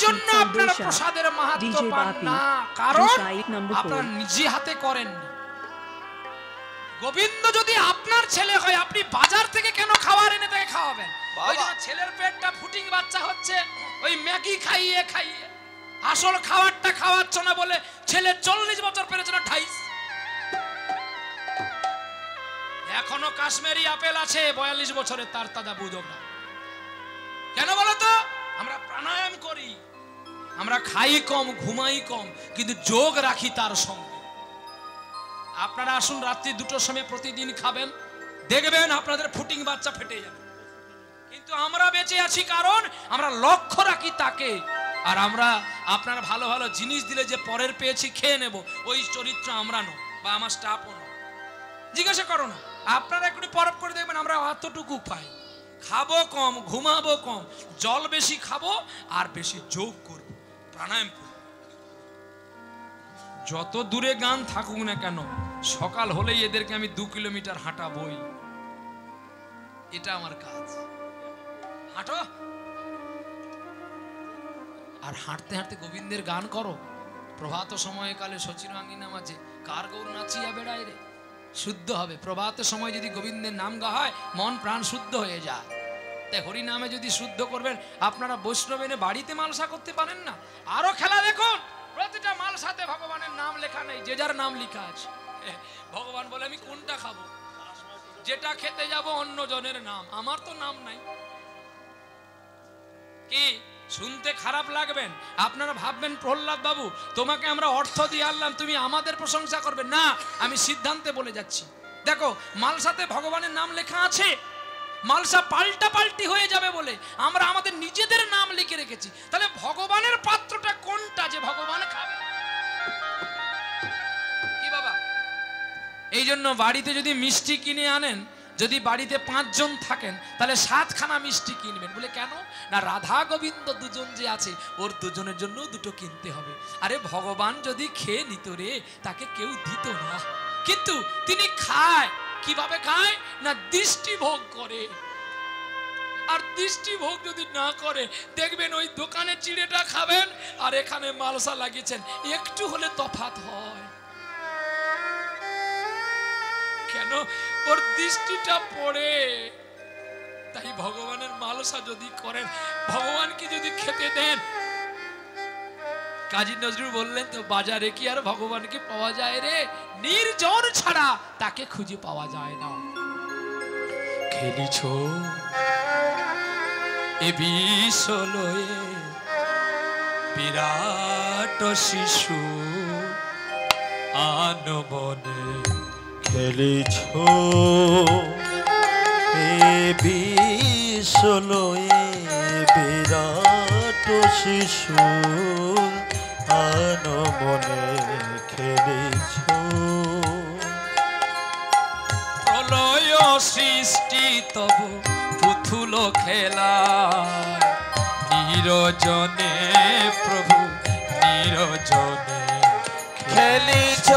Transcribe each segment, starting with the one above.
জন্য আপনারা প্রসাদের মাহাত্ম্য পান না, কারণ আপনারা নিজে হাতে করেননি। গোবিন্দ যদি আপনার ছেলে হয়, আপনি বাজার থেকে কেন খাবার এনে তাকে খাওয়াবেন? ওই জন্য ছেলের পেটটা ফুটিং বাচ্চা হচ্ছে ওই ম্যাগি খাইয়ে খাইয়ে। আসল খাবারটা খাওয়াচ্ছ না বলে ছেলে 40 বছর পেরেছে না 28। এখনো কাশ্মীরি আপেল আছে 42 বছরের, তার তাজা বুঝো না কেন বলো তো? আমরা প্রাণায়াম করি, আমরা খাই কম, ঘুমাই কম, কিন্তু যোগ রাখি তার সঙ্গে। আপনারা আসুন রাত্রি 2টোর সময় প্রতিদিন খাবেন, দেখবেন আপনাদের ফুটিং বাচ্চা ফেটে যাবে। কিন্তু আমরা বেঁচে আছি কারণ আমরা লক্ষ্য রাখি তাকে। আর আমরা আপনারা ভালো ভালো জিনিস দিলে যে পরের পেয়েছি খেয়ে নেব, ওই চরিত্র আমরা নয়, বা আমার স্টাফও নয়। জিজ্ঞাসা করো না, আপনারা একটু পরখ করে দেখবেন আমরা অতটুকু পাই। খাবো কম, ঘুমাবো কম, জল বেশি খাবো, আর বেশি যোগ করবো, প্রাণায়াম করবো। যত দূরে গান থাকুক না কেন, সকাল হলেই এদেরকে আমি 2 কিলোমিটার হাঁটাবই, এটা আমার কাজ। হাঁটো, আর হাঁটতে হাঁটতে গোবিন্দের গান করো। প্রভাত সময়কালে সচিরাঙ্গিনা মাঝে কার গৌর নাচিয়া বেড়ায় রে, শুদ্ধ হবে। প্রভাত সময় যদি গোবিন্দের নাম গা হয়, মন প্রাণ শুদ্ধ হয়ে যায়। তাই হরি নামে যদি শুদ্ধ করবেন, আপনারা বৈষ্ণব এনে বাড়িতে মালসা করতে পারেন না। আরো খেলা দেখুন, প্রতিটা মালসাতে ভগবানের নাম লেখা নেই, যে যার নাম লেখা আছে। ভগবান বলে আমি কোনটা খাবো? যেটা খেতে যাব অন্য জনের নাম, আমার তো নাম নাই। কি শুনতে খারাপ লাগবেন, আপনারা ভাববেন প্রহ্লাদ বাবু তোমাকে আমরা অর্থ দিয়ে আনলাম, তুমি আমাদের প্রশংসা করবে না। আমি সিদ্ধান্তে বলে যাচ্ছি, দেখো মালসাতে ভগবানের নাম লেখা আছে, মালসা পাল্টা পাল্টি হয়ে যাবে বলে আমরা আমাদের নিজেদের নাম লিখে রেখেছি। তাহলে ভগবানের পাত্রটা কোনটা যে ভগবান খাবে? কি বাবা, এই জন্য বাড়িতে যদি মিষ্টি কিনে আনেন, যদি বাড়িতে 5 জন থাকেন, তাহলে 7 খানা মিষ্টি কিনবেন। বলে কেন? না রাধা গোবিন্দ 2 জন যে আছে, ওর 2 জনের জন্য 2টো কিনতে হবে। আরে ভগবান যদি খেয়ে নিত রে, তাকে কেউ দিত না, কিন্তু তিনি খায়। কিভাবে খায়? না দৃষ্টি ভোগ করে। আর দৃষ্টি ভোগ যদি না করে, দেখবেন ওই দোকানে চিড়েটা খাবেন আর এখানে মালসা লাগিয়েছেন, একটু হলে তফাৎ হয়। কেন? ওর দৃষ্টিটা পড়ে। তাই ভগবানের মালসা যদি করেন, ভগবানকে যদি খেতে দেন, কাজী নজরুল বললেন তো, বাজারে কি আর ভগবানকে পাওয়া যায় রে? নির্জন ছাড়া তাকে খুঁজে পাওয়া যায় না। খেলিছ এ বিশ্বলয়ে বিরাট শিশু আনমনে, খেলিছ এ বিশ্বলয়ে বিরাট শিশু আনমনে, খেলিছ প্রলয় সৃষ্টি তব পুতুল খেলা, নিরজনে প্রভু নিরজনে খেলিছ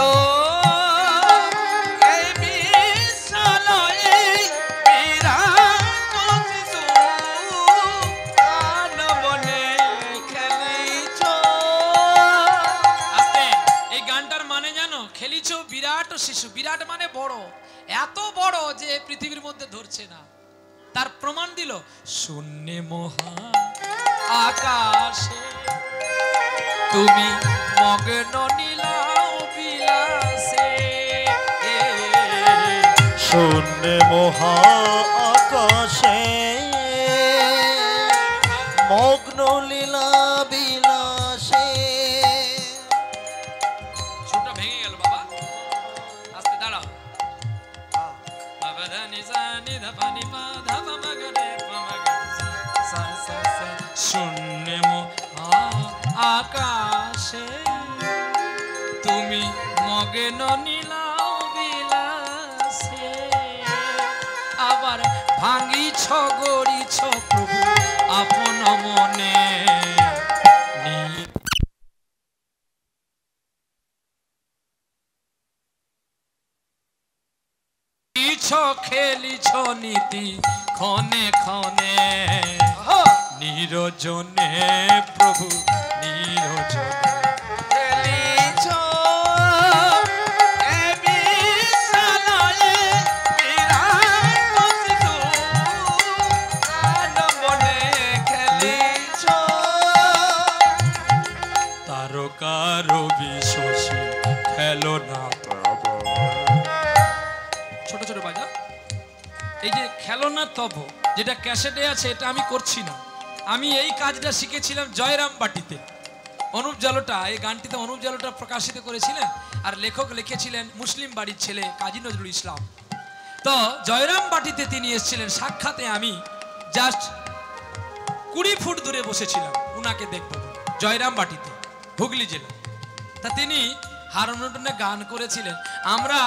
বিরাট শিশু। বিরাট মানে বড়, এত বড় যে পৃথিবীর মধ্যে ধরছে না। তার প্রমাণ দিল শূন্যে মহা আকাশে তুমি মগ্ন নীলাও বিলাসে। শূন্যে মহা আকাশে মগ্ন লীলা বিলাসে। সুরটা ভেঙে গেল বাবা, আস্তে দাঁড়াও। শূন্যে মহা আকাশে তুমি মগ্ন নীলাও বিলাসে। আবার ভাঙিছ গড়িছ প্রভু আপন মনে, খেলিছ নীতি ক্ষণে ক্ষণে, নিরজনে প্রভু নিরজনে খেলিছ এ বিশালয়ে বিরাট শিশু আনমনে খেলিছ তারকার বিশ্বসী খেলো না ছোট ছোট বাজা এই যে খেলো না তব যেটা ক্যাসেটে আছে এটা আমি করছি না আমি এই কাজটা শিখেছিলাম জয়রাম বাটিতে অনুপ জালোটা এই গানটিতে অনুপ জালোটা প্রকাশিত করেছিলেন আর লেখক লিখেছিলেন মুসলিম বাড়ির ছেলে কাজী নজরুল ইসলাম তো জয়রাম বাটিতে তিনি এসেছিলেন সাক্ষাতে আমি জাস্ট 20 ফুট দূরে বসেছিলাম উনাকে দেখব জয়রাম বাটিতে হুগলি জেলা তা তিনি হারমোনিয়ামে গান করেছিলেন আমরা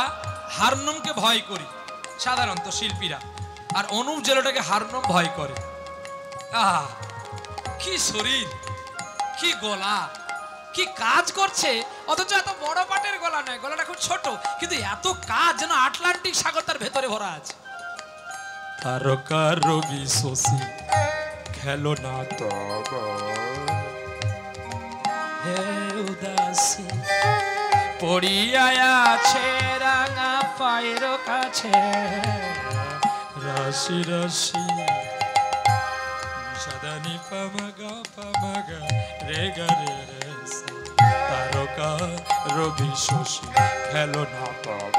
হারমোনিয়ামকে ভয় করি সাধারণত শিল্পীরা আর অনুপ জেলাটাকে হারমোনিয়াম ভয় করে আহ কি শরীর কি গলা কি কাজ করছে অথচ এত বড় পাটের গলা নয় গলাটা খুব ছোট কিন্তু এত কাজ যেন আটলান্টিক সাগর তার ভেতরে ভরা আছে তারকার রবি শশী খেলো না তব হে উদাসী পড়িয়া আছে রাঙা পায়ের কাছে রাশি রাশি সাদানি পামাগা রে গা রে রে তারকা রবি শশী খেলো না তব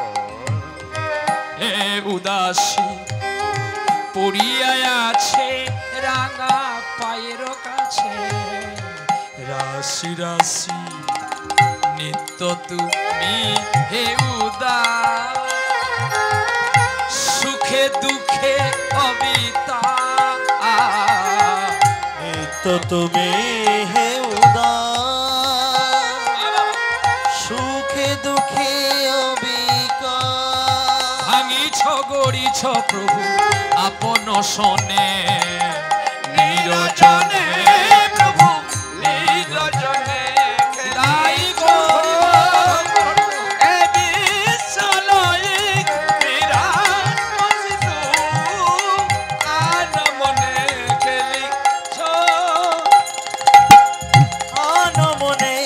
হে উদাসী পড়িয়া আছে রাঙা পায়ের কাছে রাশি রাশি নিত্য তুমি হে উদাস সুখে দুঃখে কবিতা নিত্য তুমি হে উদাস সুখে দুঃখে অবিকার ভাঙিছ গড়িছ প্রভু আপন শোনে নিরজনে প্রভু নিরজনে খেলাই গো এ বিশালয়ে বিরাট শিশু আনমনে খেলিছ আনমনে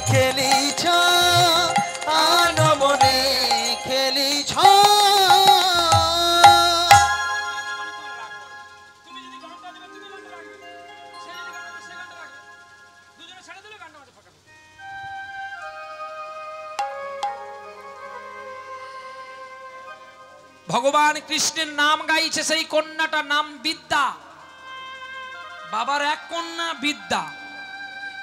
খেলিছ আনমনে খেলিছ ভগবান কৃষ্ণের নাম গাইছে সেই কন্যাটার নাম বিদ্যা বাবার এক কন্যা বিদ্যা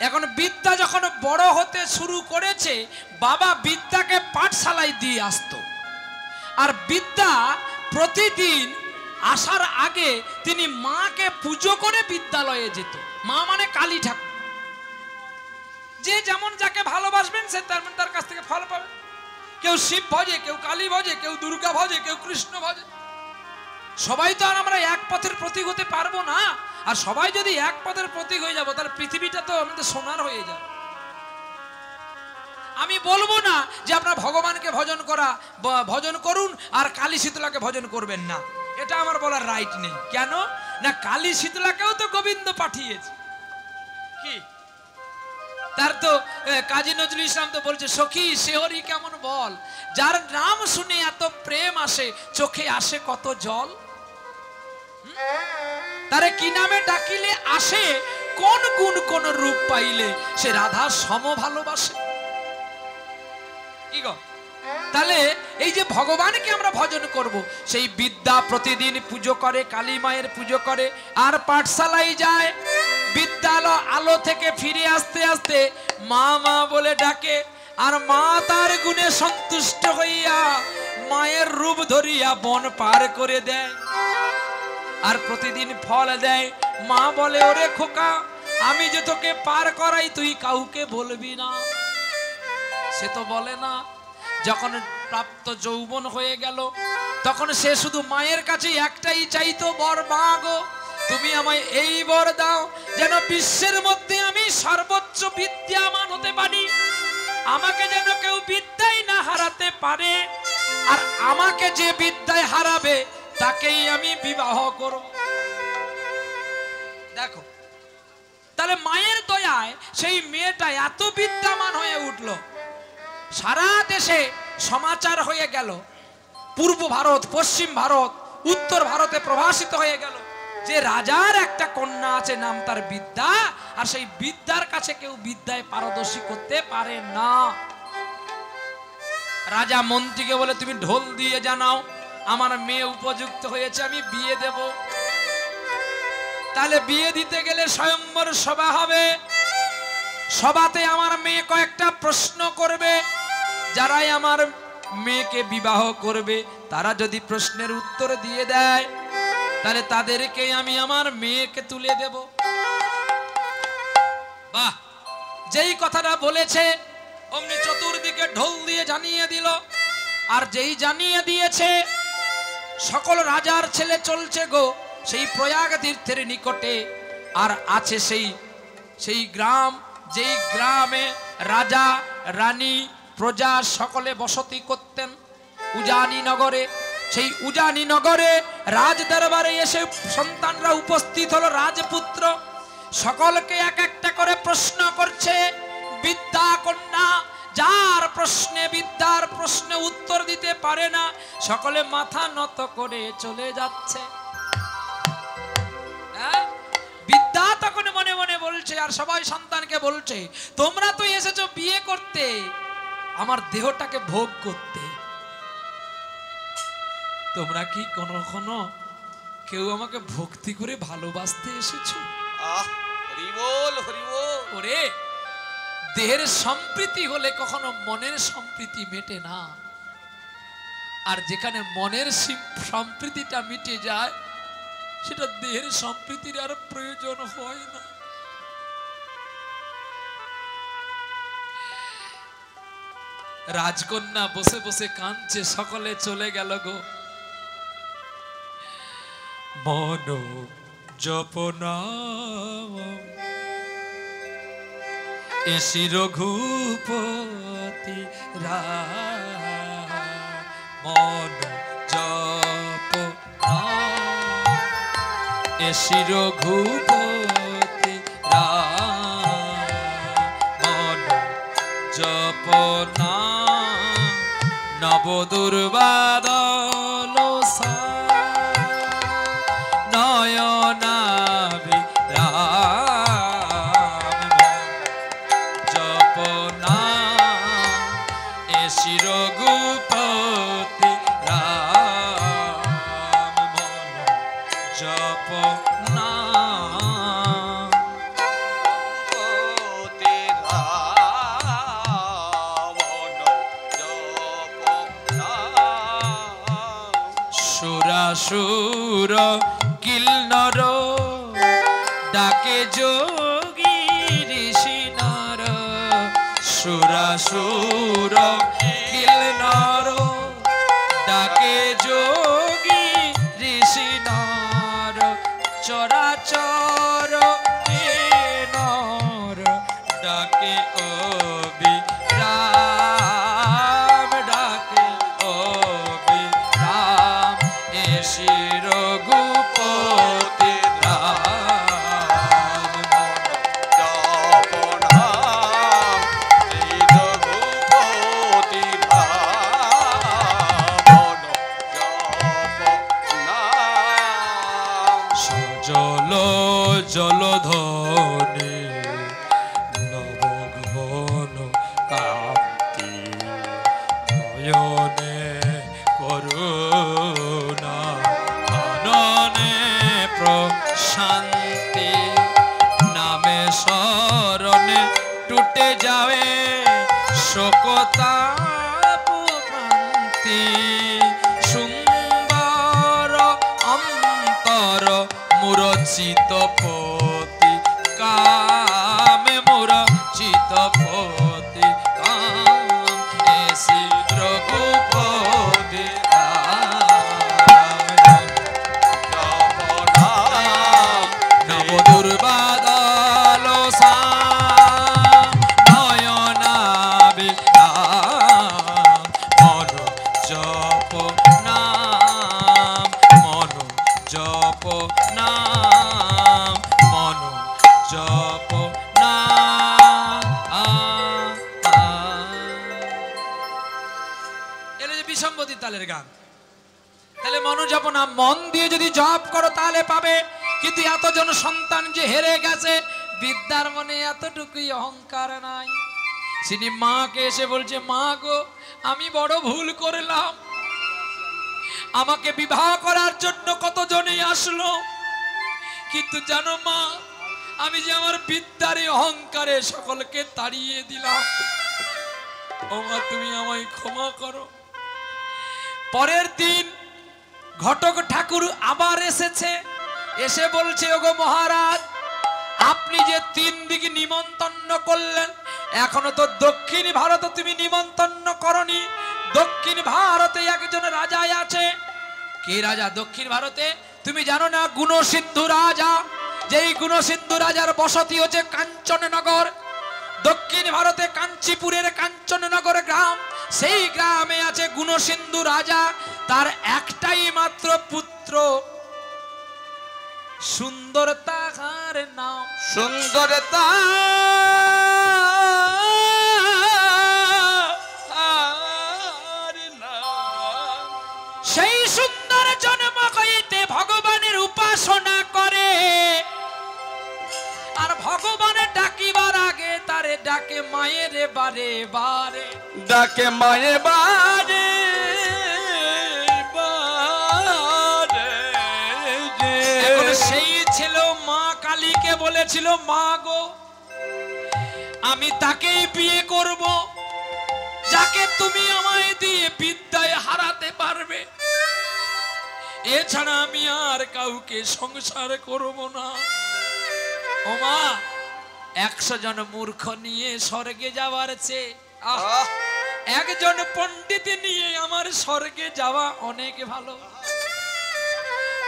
এখন বিদ্যা যখন বড় হতে শুরু করেছে বাবা বিদ্যাকে পাঠশালায় দিয়ে আসতো আর বিদ্যা প্রতিদিন আসার আগে তিনি মাকে পুজো করে বিদ্যালয়ে যেত মা মানে কালী ঠাকুর যে যেমন যাকে ভালোবাসবেন সে তেমন তার কাছ থেকে ফল পাবে কেউ শিব ভজে কেউ কালী ভজে কেউ দুর্গা ভজে কেউ কৃষ্ণ ভজে সবাই তো আর আমরা এক পথের প্রতীক হতে পারবো না আর সবাই যদি এক পথের প্রতীক হয়ে যাবো তাহলে পৃথিবীটা তো আমাদের সোনার হয়ে যাবে আমি বলবো না যে আপনারা ভগবানকে ভজন করুন আর কালী শীতলাকে ভজন করবেন না এটা আমার বলার রাইট নেই কেন না কালী শীতলাকেও তো গোবিন্দ পাঠিয়েছে কি তার তো কাজী নজরুল ইসলাম তো বলছে সখী শেহরি কেমন বল যার নাম শুনে এত প্রেম আসে চোখে আসে কত জল তারে কি নামে ডাকিলে আসে কোন গুণ কোন রূপ পাইলে সে রাধা সম ভালোবাসে কি গো তাহলে এই যে ভগবানকে আমরা ভজন করব সেই বিদ্যা প্রতিদিন পুজো করে কালী মায়ের পুজো করে আর পাঠশালায় যায় বিদ্যালয় আলো থেকে ফিরে আসতে আসতে মা মা বলে ডাকে আর মা তার গুণে সন্তুষ্ট হইয়া মায়ের রূপ ধরিয়া বন পার করে দেয় আর প্রতিদিন ফল দেয় মা বলে ওরে খোকা আমি যে তোকে পার করাই তুই কাউকে বলবি না সে তো বলে না যখন প্রাপ্ত যৌবন হয়ে গেল তখন সে শুধু মায়ের কাছে একটাই চাইতো বর মা গো তুমি আমায় এই বর দাও যেন বিশ্বের মধ্যে আমি সর্বোচ্চ বিদ্যামান হতে পারি আমাকে যেন কেউ বিদ্যায় না হারাতে পারে আর আমাকে যে বিদ্যায় হারাবে তাকেই আমি বিবাহ করব দেখো তাহলে মায়ের দয়ায় সেই মেয়েটা এত বিদ্যামান হয়ে উঠল, সারা দেশে সমাচার হয়ে গেল, পূর্ব ভারত, পশ্চিম ভারত, উত্তর ভারতে প্রভাসিত হয়ে গেল যে রাজার একটা কন্যা আছে, নাম তার বিদ্যা, আর সেই বিদ্যার কাছে কেউ বিদ্যায় পারদর্শী করতে পারে না। রাজা মন্ত্রীকে বলে, তুমি ঢোল দিয়ে জানাও আমার মেয়ে উপযুক্ত হয়েছে, আমি বিয়ে দেব। তাহলে বিয়ে দিতে গেলে স্বয়ম্বর সভা হবে, সভাতে আমার মেয়ে কয়েকটা প্রশ্ন করবে, যারাই আমার মেয়েকে বিবাহ করবে তারা যদি প্রশ্নের উত্তর দিয়ে দেয় তাহলে তাদেরকে আমি আমার মেয়েকে তুলে দেব। বাহ, যেই কথাটা বলেছে অমনি চতুর্দিকে ঢোল দিয়ে জানিয়ে দিল। আর যেই জানিয়ে দিয়েছে সকল রাজার ছেলে চলছে গো সেই প্রয়াগ তীর্থের নিকটে। আর আছে সেই গ্রাম, যেই গ্রামে রাজা রানী প্রজা সকলে বসতি করতেন, উজানি নগরে। সেই উজানি নগরে রাজ দরবারে এসে সন্তানরা উপস্থিত হলো, রাজপুত্র সকলকে এক একটা করে প্রশ্ন করছে। বিদ্যা কন্যা যার প্রশ্নে বিদ্যার প্রশ্নে উত্তর দিতে পারে না, সকলে মাথা নত করে চলে যাচ্ছে। বিদ্যা তখন মনে মনে বলছে, আর সবাই সন্তানকে বলছে, তোমরা তো এসেছো বিয়ে করতে, আমার দেহটাকে ভোগ করতে। তোমরা কি কখনো কেউ আমাকে ভক্তি করে ভালোবাসতে এসেছো? হরি বল, হরি বল। ওরে, দেহের সম্প্রীতি হলে কখনো মনের সম্প্রীতি মেটে না। আর যেখানে মনের সম্প্রীতিটা মিটে যায় সেটা দেহের সম্প্রীতির আর প্রয়োজন হয় না। রাজকন্যা বসে বসে কাঁদছে, সকলে চলে গেল গো। মন জপনা এসি রঘুপতি মন জপনা এসি রঘুপতি মন জপনা নব দুর্বাদল নয়নাভি জপনা এসি রঘুপতি মন জপনা সুরাসুর কিল্নর ডাকে যোগী ঋষি নর। সুরাসুর কিল্নর ডাকে যোগী ঋষি নর। চরাচর নর ডাকে অবিরাম, ডাকে অবিরাম এসি রঘুপতি জল জলধনে নবঘন কান্তি নয়নে করুণা আননে প্রশান্তি নামে শরণে টুটে যাবে শোকতাপ ক্রান্তি। সুন্দর অন্তর মুরচিত পতি কামে মুরচিত পতি কাম এসি রঘুপতি নব দুর্বাদল নয়নাভি মন জপ নাম, মন জপ নাম, তালের গান। তাহলে মনোজপনা মন দিয়ে যদি জপ করো তাহলে পাবে। কিন্তু এতজন সন্তান যে হেরে গেছে, বিদ্যার মনে এতটুকুই অহংকার নাই। তিনি মাকে এসে বলছে, মা গো আমি বড় ভুল করলাম, আমাকে বিবাহ করার জন্য কতজনই আসলো, কিন্তু জানো মা আমি যে আমার বিদ্যার অহংকারে সকলকে তাড়িয়ে দিলাম, ও মা তুমি আমায় ক্ষমা করো। পরের দিন ঘটক ঠাকুর আবার এসেছে, এসে বলছে, ওগো মহারাজ আপনি যে 3 দিক নিমন্ত্রণ করলেন, এখনো তো দক্ষিণ ভারতে তুমি নিমন্ত্রণ করনি। দক্ষিণ ভারতে একজন রাজা আছে। কে রাজা দক্ষিণ ভারতে? তুমি জানো না? গুণসিন্ধু রাজা। যেই গুণসিন্ধু রাজার বসতি হচ্ছে কাঞ্চননগর। দক্ষিণ ভারতে কাঞ্চিপুরের কাঞ্চননগর গ্রাম, সেই গ্রামে আছে গুণসিন্ধু রাজা। তার একটাই মাত্র পুত্র, সুন্দর তাহার নাম। সুন্দরতা সেই সুন্দর জন্ম হইতে ভগবানের উপাসনা করে, আর ভগবানের ডাকিবার আগে তারে ডাকে মায়ের বারে বারে, ডাকে মায়ে বারে বারে। এখন সেই ছিল মা কালীকে বলেছিল, মা গো আমি তাকেই বিয়ে করব যাকে তুমি আমায় দিয়ে বিদ্যায় হারাতে পারবে, এছাড়া আমি আর কাউকে সংসার করব না। ও মা 100 জন মূর্খ নিয়ে স্বর্গে যাওয়ার চেয়ে একজন পণ্ডিত নিয়ে আমার স্বর্গে যাওয়া অনেক ভালো।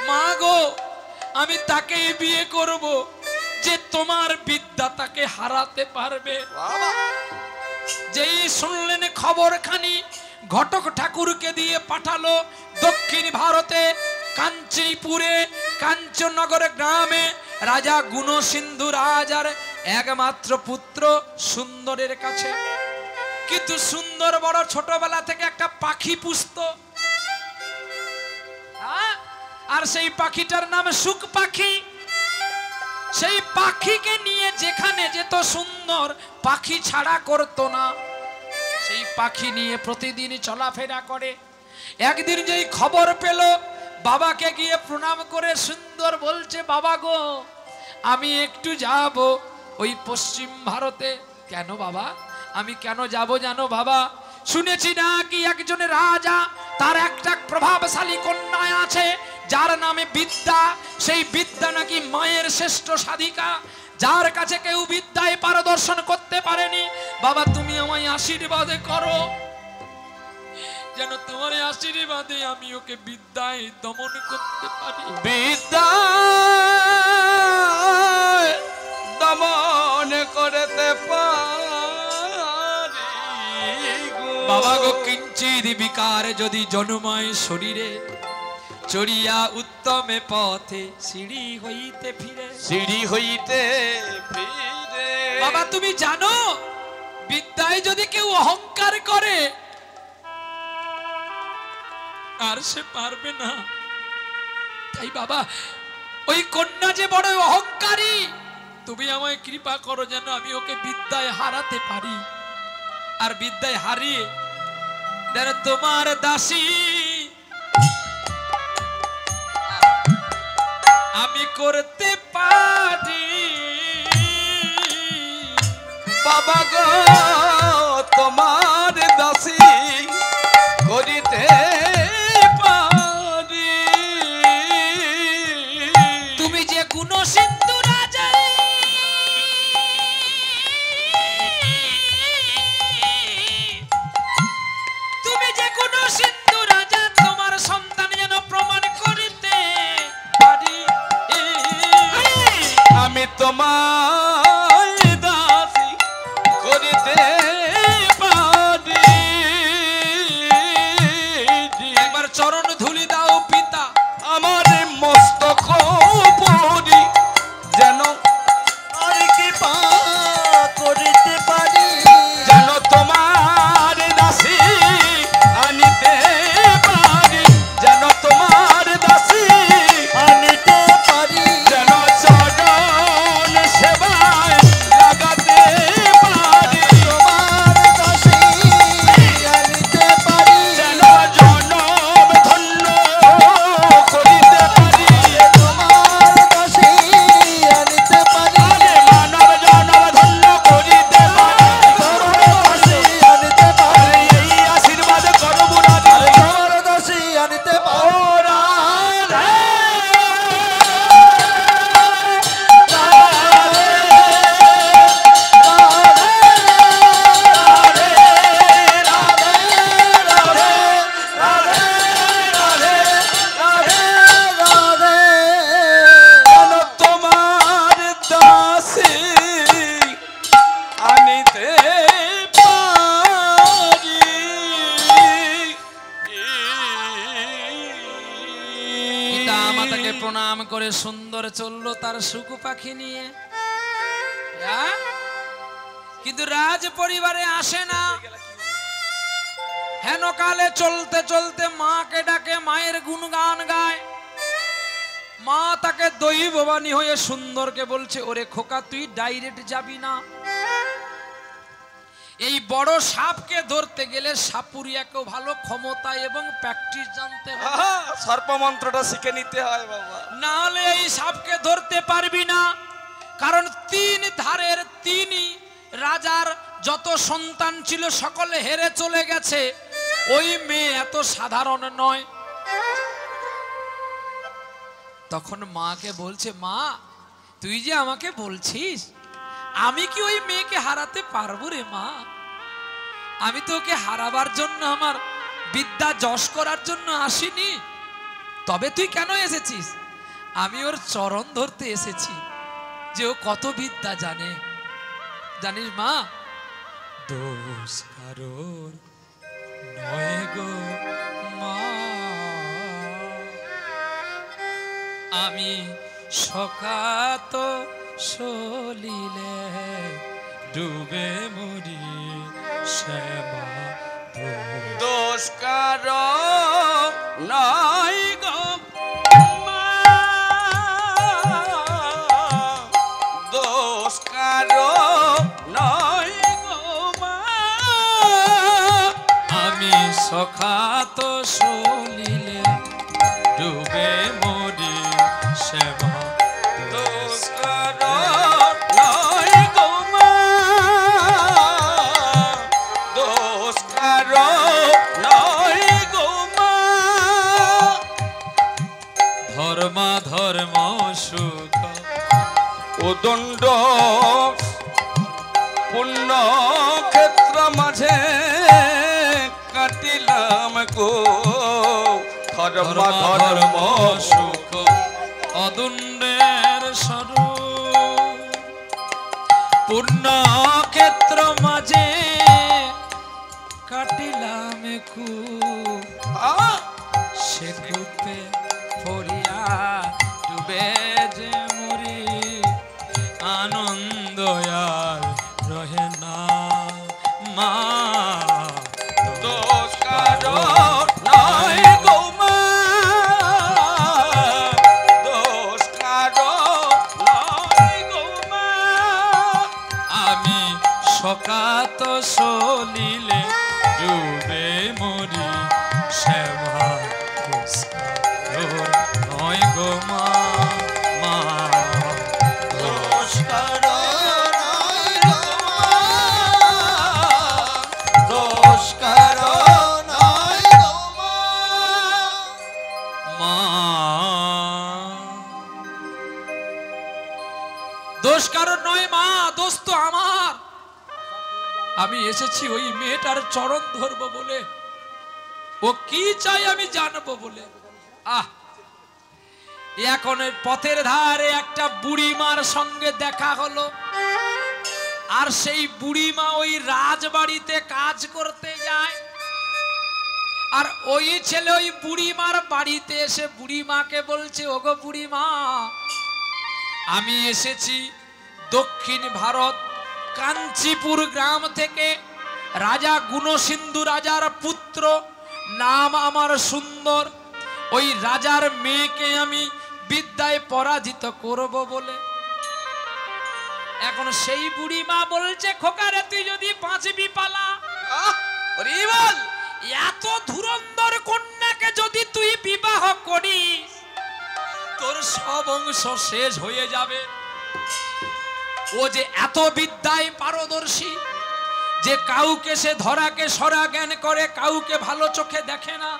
মা গো আমি তাকেই বিয়ে করব যে তোমার বিদ্যা তাকে হারাতে পারবে। যেই শুনলেন খবরখানি, ঘটক ঠাকুরকে দিয়ে পাঠালো দক্ষিণ ভারতে কাঞ্চিপুরে কাঞ্চননগর গ্রামে রাজা গুণসিন্ধু রাজার একমাত্র পুত্র সুন্দরের কাছে। কিন্তু সুন্দর বড় ছোটবেলা থেকে একটা পাখি পুষতো, আর সেই পাখিটার নাম সুখ পাখি। সেই পাখিকে নিয়ে যেখানে যেত সুন্দর পাখি ছাড়া করতো না, সেই পাখি নিয়ে প্রতিদিন চলাফেরা করে। একদিন যেই খবর পেল, বাবাকে গিয়ে প্রণাম করে সুন্দর বলছে, বাবা গো আমি একটু যাব ওই পশ্চিম ভারতে। কেন বাবা? আমি কেন যাব জানো বাবা? শুনেছি নাকি একজন রাজা, তার একটা প্রভাবশালী কন্যা আছে যার নামে বিদ্যা। সেই বিদ্যা নাকি মায়ের শ্রেষ্ঠ সাধিকা, যার কাছে কেউ বিদ্যায় পারদর্শন করতে পারেনি। বাবা তুমি আমায় আশীর্বাদ করো, যেন তোমার আশীর্বাদে আমি ওকে বিদ্যায় দমন করতে পারি। বিদ্যা দমন করতে পারি। বাবা গো কিঞ্চিৎ বিকার যদি জন্মায় শরীরে, চড়িয়া উত্তমে পথে সিঁড়ি হইতে ফিরে। সিঁড়ি হইতে ফিরে। বাবা তুমি জানো বিদ্যায় যদি কেউ অহংকার করে আর সে পারবে না। তাই বাবা ওই কন্যা যে বড় অহংকারী, তুমি আমায় কৃপা করো যেন আমি ওকে বিদ্যায় হারাতে পারি। আর বিদ্যায় হারিয়ে যেন তোমার দাসী আমি করতে পারি। বাবা গো তোমার দাসী করিতে পারি। তুমি যে গুণসিন্ধু রাজা, তুমি যে গুণসিন্ধু রাজা, তোমার সন্তান যেন প্রমাণ করিতে পারি আমি তোমার দাসী করিতে প্রণাম করে সুন্দর চললো তার শুকু পাখি নিয়ে। হ্যাঁ? কিন্তু রাজ পরিবারে আসে না। হেন কালে চলতে চলতে মাকে ডাকে, মায়ের গুণগান গায়। মা তাকে দৈববাণী হয়ে সুন্দরকে বলছে, ওরে খোকা তুই ডাইরেক্ট যাবি না, এই বড় সাপকে ধরতে গেলে সাপুরিয়াকেও ভালো ক্ষমতা এবং প্র্যাকটিস জানতে হবে, সর্প মন্ত্রটা শিখে নিতে হয় বাবা, না হলে এই সাপকে ধরতে পারবি না। কারণ তিন ধারের তিনই রাজার যত সন্তান ছিল সকলে হেরে চলে গেছে, ওই মেয়ে এত সাধারণ নয়। তখন মাকে বলছে, মা তুই যে আমাকে বলছিস, আমি কি ওই মেয়েকে হারাতে পারবো রে মা? আমি তো ওকে হারাবার জন্য, আমার বিদ্যা যশ করার জন্য আসিনি। তবে তুই কেন এসেছিস? আমি ওর চরণ ধরতে এসেছি, যে ও কত বিদ্যা জানে। জানিস মা, দোষ কারোর নয় গো মা, আমি সকাত সলিলে ডুবে মরি শ্যামা, দোষ কারো নয় গো মা, দোষ কারো নয় গো মা, আমি সখাত সলিলে ডুবে মরি শ্যামা, দোষ কারো নয় গো মা, দোষ কারো নয় গো মা, ধর্মা ধর্ম সুখ উদণ্ড পুণ্য ক্ষেত্র মাঝে কাটিলাম গো, ধর্ম ধর্ম সুখ অদুন্ডের স্বরূপ, পূর্ণ ক্ষেত্র মাঝে কাটিলাম খুব, সে কূপে পড়িয়া ডুবে যে মরি, আনন্দ আর রহে না মা, দোষ কারো নয় গো মা, দোষ কারো নয় গো মা, আমি সকাত সলিলে ডুবে মরি শ্যামা, নয় গো মা, মা দোষ কারো নয় গো মা, দোষ কারো নয় গো মা, মা, দোষ কারণ নয় মা, দোষ তো আমার। আমি এসেছি ওই মেয়েটার চরণ ধরবো বলে, ও কি চাই আমি জানবো বলে। এখন পথের ধারে একটা বুড়িমার সঙ্গে দেখা হলো, আর সেই বুড়িমা ওই রাজবাড়িতে কাজ করতে যায়, আর ওই ছেলে ওই বুড়িমার বাড়িতে এসে বুড়িমাকে বলছে, ওগো বুড়িমা, আমি এসেছি দক্ষিণ ভারত কাঞ্চিপুর গ্রাম থেকে, রাজা গুণসিন্ধু রাজার পুত্র, নাম আমার সুন্দর, ওই রাজার মেয়েকে আমি বিদ্যায় পরাজিত করব বলে। এখন সেই বুড়িমা বলছে, খোকারে তুই যদি বাঁচবি পালা, বল এত ধুরন্ধর কন্যাকে যদি তুই বিবাহ করিস, তোর সব অংশ শেষ হয়ে যাবে। ও যে এত বিদ্যায় পারদর্শী, যে কাউকে সে ধরাকে সরা জ্ঞান করে, কাউকে ভালো চোখে দেখে না।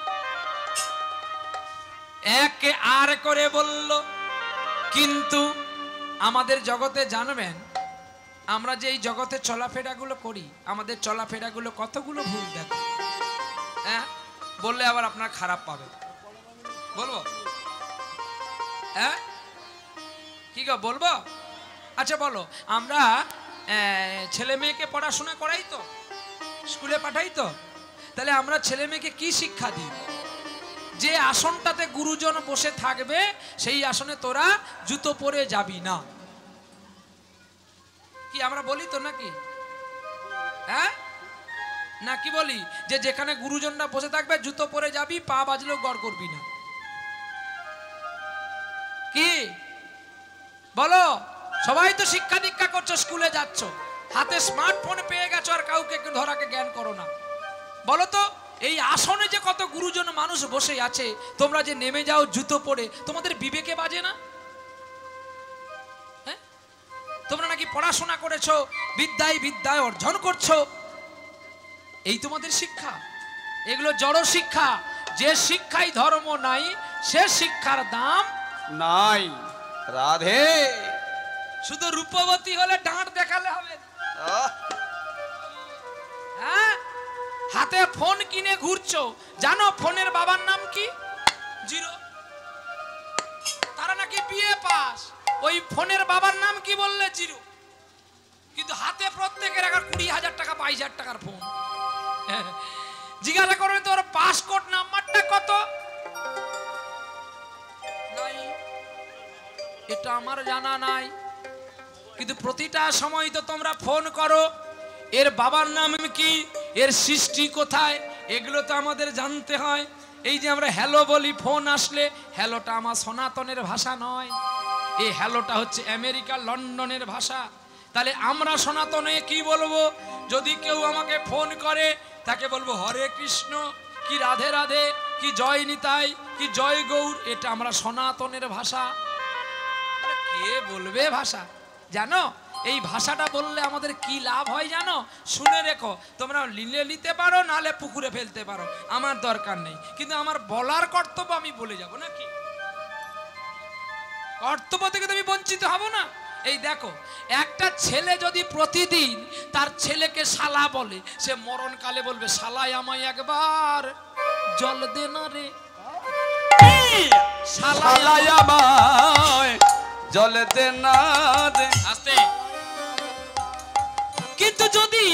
একে আর করে বলল, কিন্তু আমাদের জগতে জানবেন, আমরা যে এই জগতে চলাফেরাগুলো করি, আমাদের চলাফেরাগুলো কতগুলো ভুল দেখো। হ্যাঁ, বললে আবার আপনার খারাপ পাবে, বলবো? হ্যাঁ, কি গো বলবো? আচ্ছা বলো, আমরা ছেলে মেয়েকে পড়াশোনা করাই তো, স্কুলে পাঠাই তো, তাহলে আমরা ছেলে মেয়েকে কি শিক্ষা দিই যে আসনটাতে গুরুজন বসে থাকবে সেই আসনে তোরা জুতো পরে যাবি না। কি আমরা বলি তো নাকি? হ্যাঁ না কি বলি যে যেখানে গুরুজনরা বসে থাকবে জুতো পরে যাবি, পা বাজলেও গড় করবি না। কি বলো? সবাই তো শিক্ষা দীক্ষা করছো, স্কুলে যাচ্ছ, হাতে স্মার্টফোন পেয়ে গেছো, আর কাউকে ধরাকে জ্ঞান করো না। বলো তো এই আসনে যে কত গুরুজন মানুষ বসে আছে, তোমরা যে নেমে যাও জুতো পরে, তোমাদের বিবেকে বাজে না? হ্যাঁ, তোমরা নাকি পড়াশোনা করেছো, বিদ্যায় অর্জন করছো, এই তোমাদের শিক্ষা? এগুলো জড় শিক্ষা। যে শিক্ষায় ধর্ম নাই সে শিক্ষার দাম নাই। রাধে। শুধু রূপবতী হলে ডাঁট দেখালে হবে? আহ, হ্যাঁ, হাতে ফোন কিনে ঘুরছো, জানো ফোনের বাবার নাম কি? জিরো। তারা নাকি বিএ পাস, ওই ফোনের বাবার নাম কি বললে? জিরো। কিন্তু হাতে প্রত্যেকের 20,000 টাকা 22,000 টাকার ফোন। জিজ্ঞাসা করবে তোর পাসকোড নাম্বারটা কত? নাই, এটা আমার জানা নাই। কিন্তু প্রতিটা সময় তো তোমরা ফোন করো, এর বাবার নাম কি, এর সৃষ্টি কোথায়, এগুলো তো আমাদের জানতে হয়। এই যে আমরা হ্যালো বলি ফোন আসলে, হ্যালোটা আমার সনাতনের ভাষা নয়, এই হ্যালোটা হচ্ছে আমেরিকা লন্ডনের ভাষা। তাহলে আমরা সনাতনে কি বলবো? যদি কেউ আমাকে ফোন করে তাকে বলবো হরে কৃষ্ণ, কি রাধে রাধে, কি জয় নিতাই, কি জয় গৌর, এটা আমরা সনাতনের ভাষা। কে বলবে ভাষা? জানো এই ভাষাটা বললে আমাদের কি লাভ হয় জানো? শুনে রেখো, তোমরা নিতে পারো, নালে পুকুরে ফেলতে পারো, আমার দরকার নেই, কিন্তু আমার বলার কর্তব্য আমি বলে যাব নাকি? কর্তব্য থেকে তুমি বঞ্চিত হব না। এই দেখো, একটা ছেলে যদি প্রতিদিন তার ছেলেকে শালা বলে, সে মরণকালে বলবে শালাই আমায় একবার জল দে না রে, শালাই আমায় জল দে না রে। আস্তে। কিন্তু যদি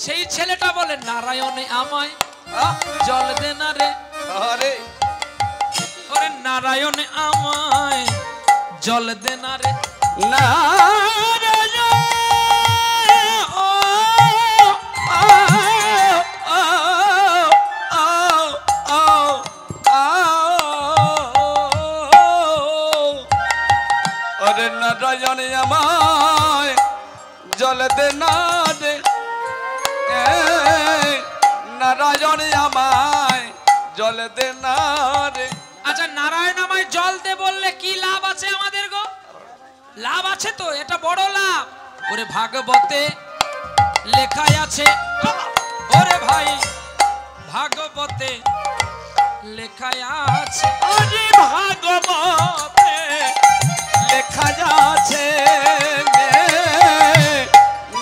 সেই ছেলেটা বলে নারায়ণে আমায় জল দে না রে, আরে ওরে নারায়ণে আমায় জল দে না রে, अरे नारायण আমায় জল দে না রে, নারায়ণ আমায় জল দে না রে। আচ্ছা নারায়ণ আমায় জল দে বললে কি লাভ আছে আমাদের গো? লাভ আছে তো, এটা বড় লাভ। ওরে ভাগবতে লেখায় আছে, ওরে ভাই ভাগবতে লেখায় আছে, আরে ভাগবতে লেখা আছে,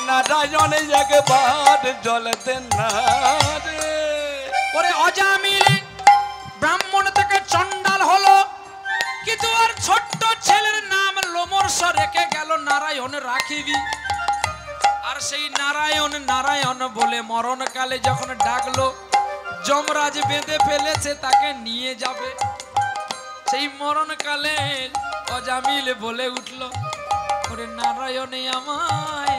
নারায়ণ একবার জল দে না রে। ওরে অজামিল ব্রাহ্মণ থেকে চণ্ডাল হলো, কিন্তু আর ছোট্ট ছেলের নাম লোমর্ষ রেখে গেল নারায়ণ রাখিবি। আর সেই নারায়ণ নারায়ণ বলে মরণকালে যখন ডাকলো, যমরাজ বেঁধে ফেলেছে তাকে নিয়ে যাবে। সেই মরণকালে অজামিল বলে উঠলো, ওরে নারায়ণে আমায়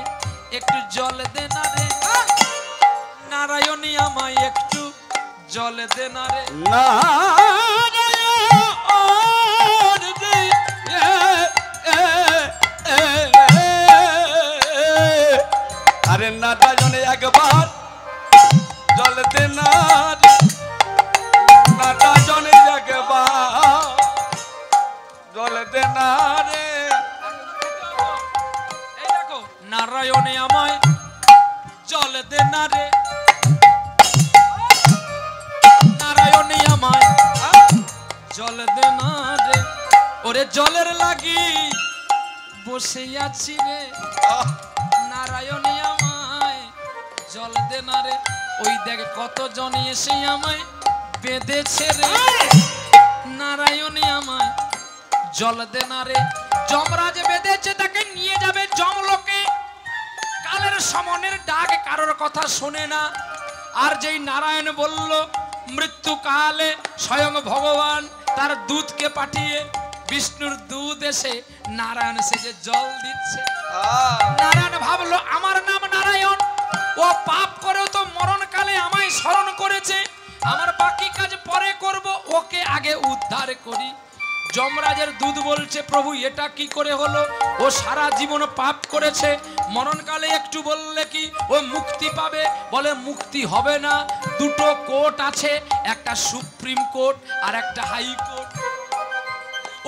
একটু জল দে না রে, নারায়ণে আমায় একটু জল দে না রে, আরে নারায়ণ একবার জল দে না রে, নারায়ণ একবার জল দে না রে। এই দেখো নারায়ণে আমায় জল দে না রে, নারায়ণে আমায় জল দে না রে, ওরে জলের লাগি বসে আছি রে, নারায়ণে আমায় জল দে না রে। ওই দেখ কতজন এসে আমায় বেঁধেছে রে, নারায়ণে আমায় জল দে না রে। যমরাজ বেঁধেছে, তাকে নিয়ে যাবে যমলোকে। কালের সমনের ডাক কারোর কথা শোনে না। আর যেই নারায়ণ বলল মৃত্যুকালে স্বয়ং ভগবান তার দূতকে পাঠিয়ে, বিষ্ণুর দূত এসে নারায়ণ সেজে জল দিচ্ছে। নারায়ণ ভাবলো আমার নাম নারায়ণ, ও পাপ করেও তো মরণকালে আমায় স্মরণ করেছে, আমার বাকি কাজ পরে করব, ওকে আগে উদ্ধার করি। যমরাজের দূত বলছে প্রভু এটা কি করে হলো, ও সারা জীবন পাপ করেছে, মরণকালে একটু বললে কি ও মুক্তি পাবে? বলে মুক্তি হবে না, দুটো কোর্ট আছে, একটা সুপ্রিম কোর্ট আর একটা হাইকোর্ট।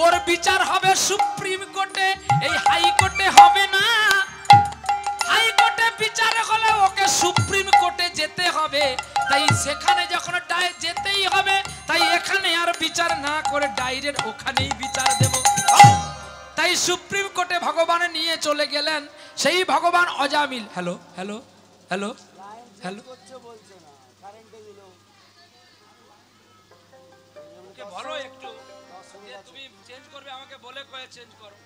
ওর বিচার হবে সুপ্রিম কোর্টে, এই হাইকোর্টে হবে না। হাইকোর্টে বিচার হলে ওকে সুপ্রিম কোর্টে যেতে হবে, তাই সেখানে যখন যেতেই হবে, তাই এখানে আর বিচার না করে ডাইরেক্ট ওখানেই বিচার দেব। তাই সুপ্রিম কোর্টে ভগবান নিয়ে চলে গেলেন সেই ভগবান Ajamil. Hello hello hello hello, বলো একটু, তুমি চেঞ্জ করবে আমাকে বলে কয়ে চেঞ্জ করো।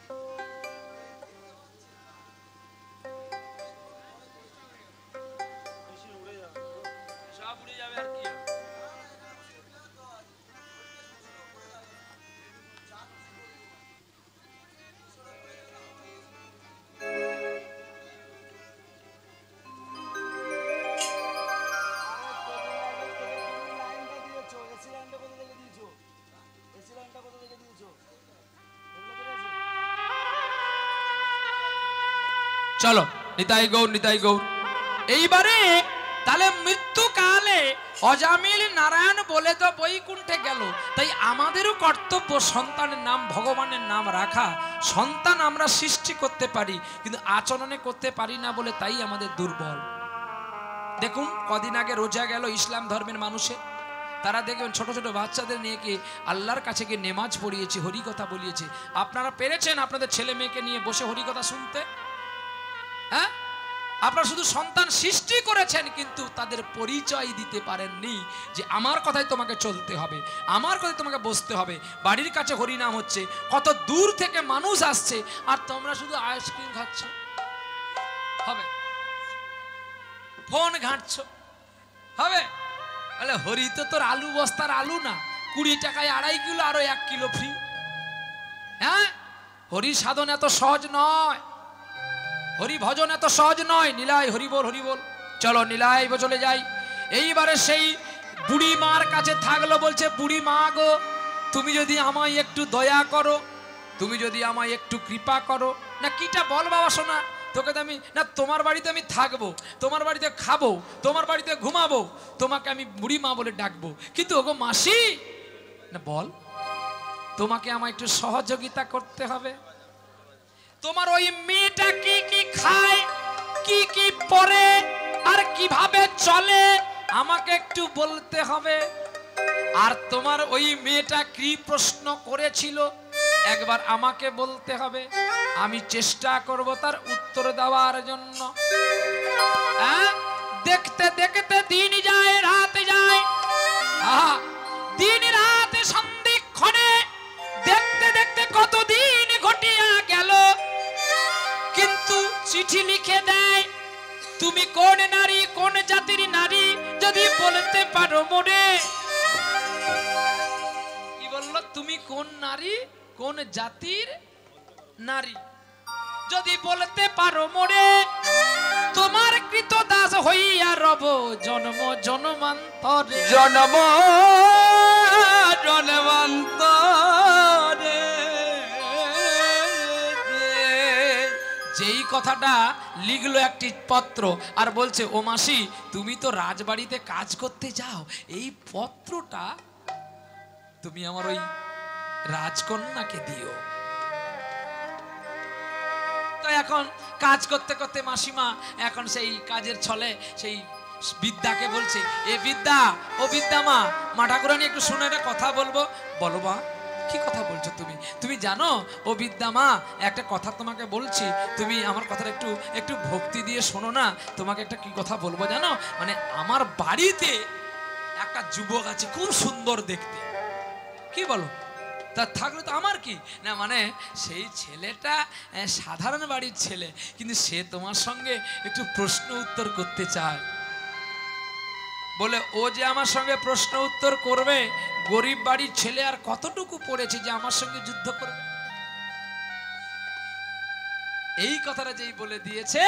সব উড়ে যাবে আর কি। চলো নিতাই গৌর নিতাই গৌর। এইবারে তাহলে মৃত্যুকালে অজামিল নারায়ণ বলে তো বৈকুণ্ঠে গেল, তাই আমাদেরও কর্তব্য সন্তানের নাম ভগবানের নাম রাখা। সন্তান আমরা সৃষ্টি করতে পারি কিন্তু আচরণে করতে পারি না বলে তাই আমাদের দুর্বল। দেখুন কদিন আগে রোজা গেল ইসলাম ধর্মের মানুষে, তারা দেখবেন ছোট ছোট বাচ্চাদের নিয়ে গিয়ে আল্লাহর কাছে গিয়ে নেমাজ পড়িয়েছে, হরিকথা বলিয়েছে। আপনারা পেরেছেন আপনাদের ছেলে মেয়েকে নিয়ে বসে হরিকথা শুনতে? হ্যাঁ, আপনারা শুধু সন্তান সৃষ্টি করেছেন কিন্তু তাদের পরিচয় দিতে পারেননি যে আমার কথাই তোমাকে চলতে হবে, আমার কথাই তোমাকে বসতে হবে। বাড়ির কাছে হরিনাম হচ্ছে, কত দূর থেকে মানুষ আসছে, আর তোমরা শুধু আইসক্রিম খাচ্ছ, হবে? ফোন ঘাঁটছ, হবে? আরে হরি তো তোর আলু বস্তার আলু না, 20 টাকায় 2.5 কিলো আরো 1 কিলো ফ্রি। হ্যাঁ, হরি সাধন এত সহজ নয়, হরি ভজন এত সহজ নয়। নীলাই হরি বল হরি বল। চলো নীলাই চলে যাই। এইবারে সেই বুড়ি মার কাছে থাকলো, বলছে বুড়ি মা গো তুমি যদি আমায় একটু দয়া করো, তুমি যদি আমায় একটু কৃপা করো। না কিটা বল বাবা শোনা, তোকে তো আমি না তোমার বাড়িতে আমি থাকবো, তোমার বাড়িতে খাবো, তোমার বাড়িতে ঘুমাবো, তোমাকে আমি বুড়ি মা বলে ডাকবো, কিন্তু ওগো মাসি না বল তোমাকে আমায় একটু সহযোগিতা করতে হবে। তোমার ওই মেয়েটা কি কি খায়, কি কি পরে, আর কিভাবে চলে আমাকে একটু বলতে হবে। আর তোমার ওই মেয়েটা কি প্রশ্ন করেছিল একবার আমাকে বলতে হবে, আমি চেষ্টা করব তার উত্তর দেওয়ার জন্য। দেখতে দেখতে দিন যায় রাত যায়, দিন রাত সন্ধিক্ষণে দেখতে দেখতে কতদিন ঘটিয়া গেল। কিন্তু চিঠি লিখে দেয় তুমি কোন নারী, কোন জাতির নারী যদি বলতে পারো মোরে। কি বললো? তুমি কোন নারী, কোন জাতির নারী যদি বলতে পারো মোরে, তোমার কৃত দাস হইয়া রব জন্ম জন্মান্তরে। জন্ম জন্মান্তরে। যেই কথাটা লিখলো একটি পত্র আর বলছে ও মাসি তুমি তো রাজবাড়িতে কাজ করতে যাও, এই পত্রটা তুমি আমার ওই রাজকন্যাকে দিও। তো এখন কাজ করতে করতে মাসিমা এখন সেই কাজের ছলে সেই বিদ্যাকে বলছে, এ বিদ্যা, ও বিদ্যা মা, মা ঠাকুরানী একটু শুনে একটা কথা বলবো। বলো মা, কি কথা বলছো তুমি? তুমি জানো ও বিদ্যা মা, একটা কথা তোমাকে বলছি, তুমি আমার কথাটা একটু একটু ভক্তি দিয়ে শোনো না। তোমাকে একটা কি কথা বলবো জানো, মানে আমার বাড়িতে একটা যুবক আছে খুব সুন্দর দেখতে। কি বলো? তা থাকলে তো আমার কি না, মানে সেই ছেলেটা সাধারণ বাড়ির ছেলে, কিন্তু সে তোমার সঙ্গে একটু প্রশ্ন উত্তর করতে চায়। বলে ও যে আমার সঙ্গে প্রশ্ন উত্তর করবে, গরিব বাড়ির ছেলে আর কতটুকু পড়েছে যে আমার সঙ্গে যুদ্ধ করবে? এই কথাটা যেই বলে দিয়েছে,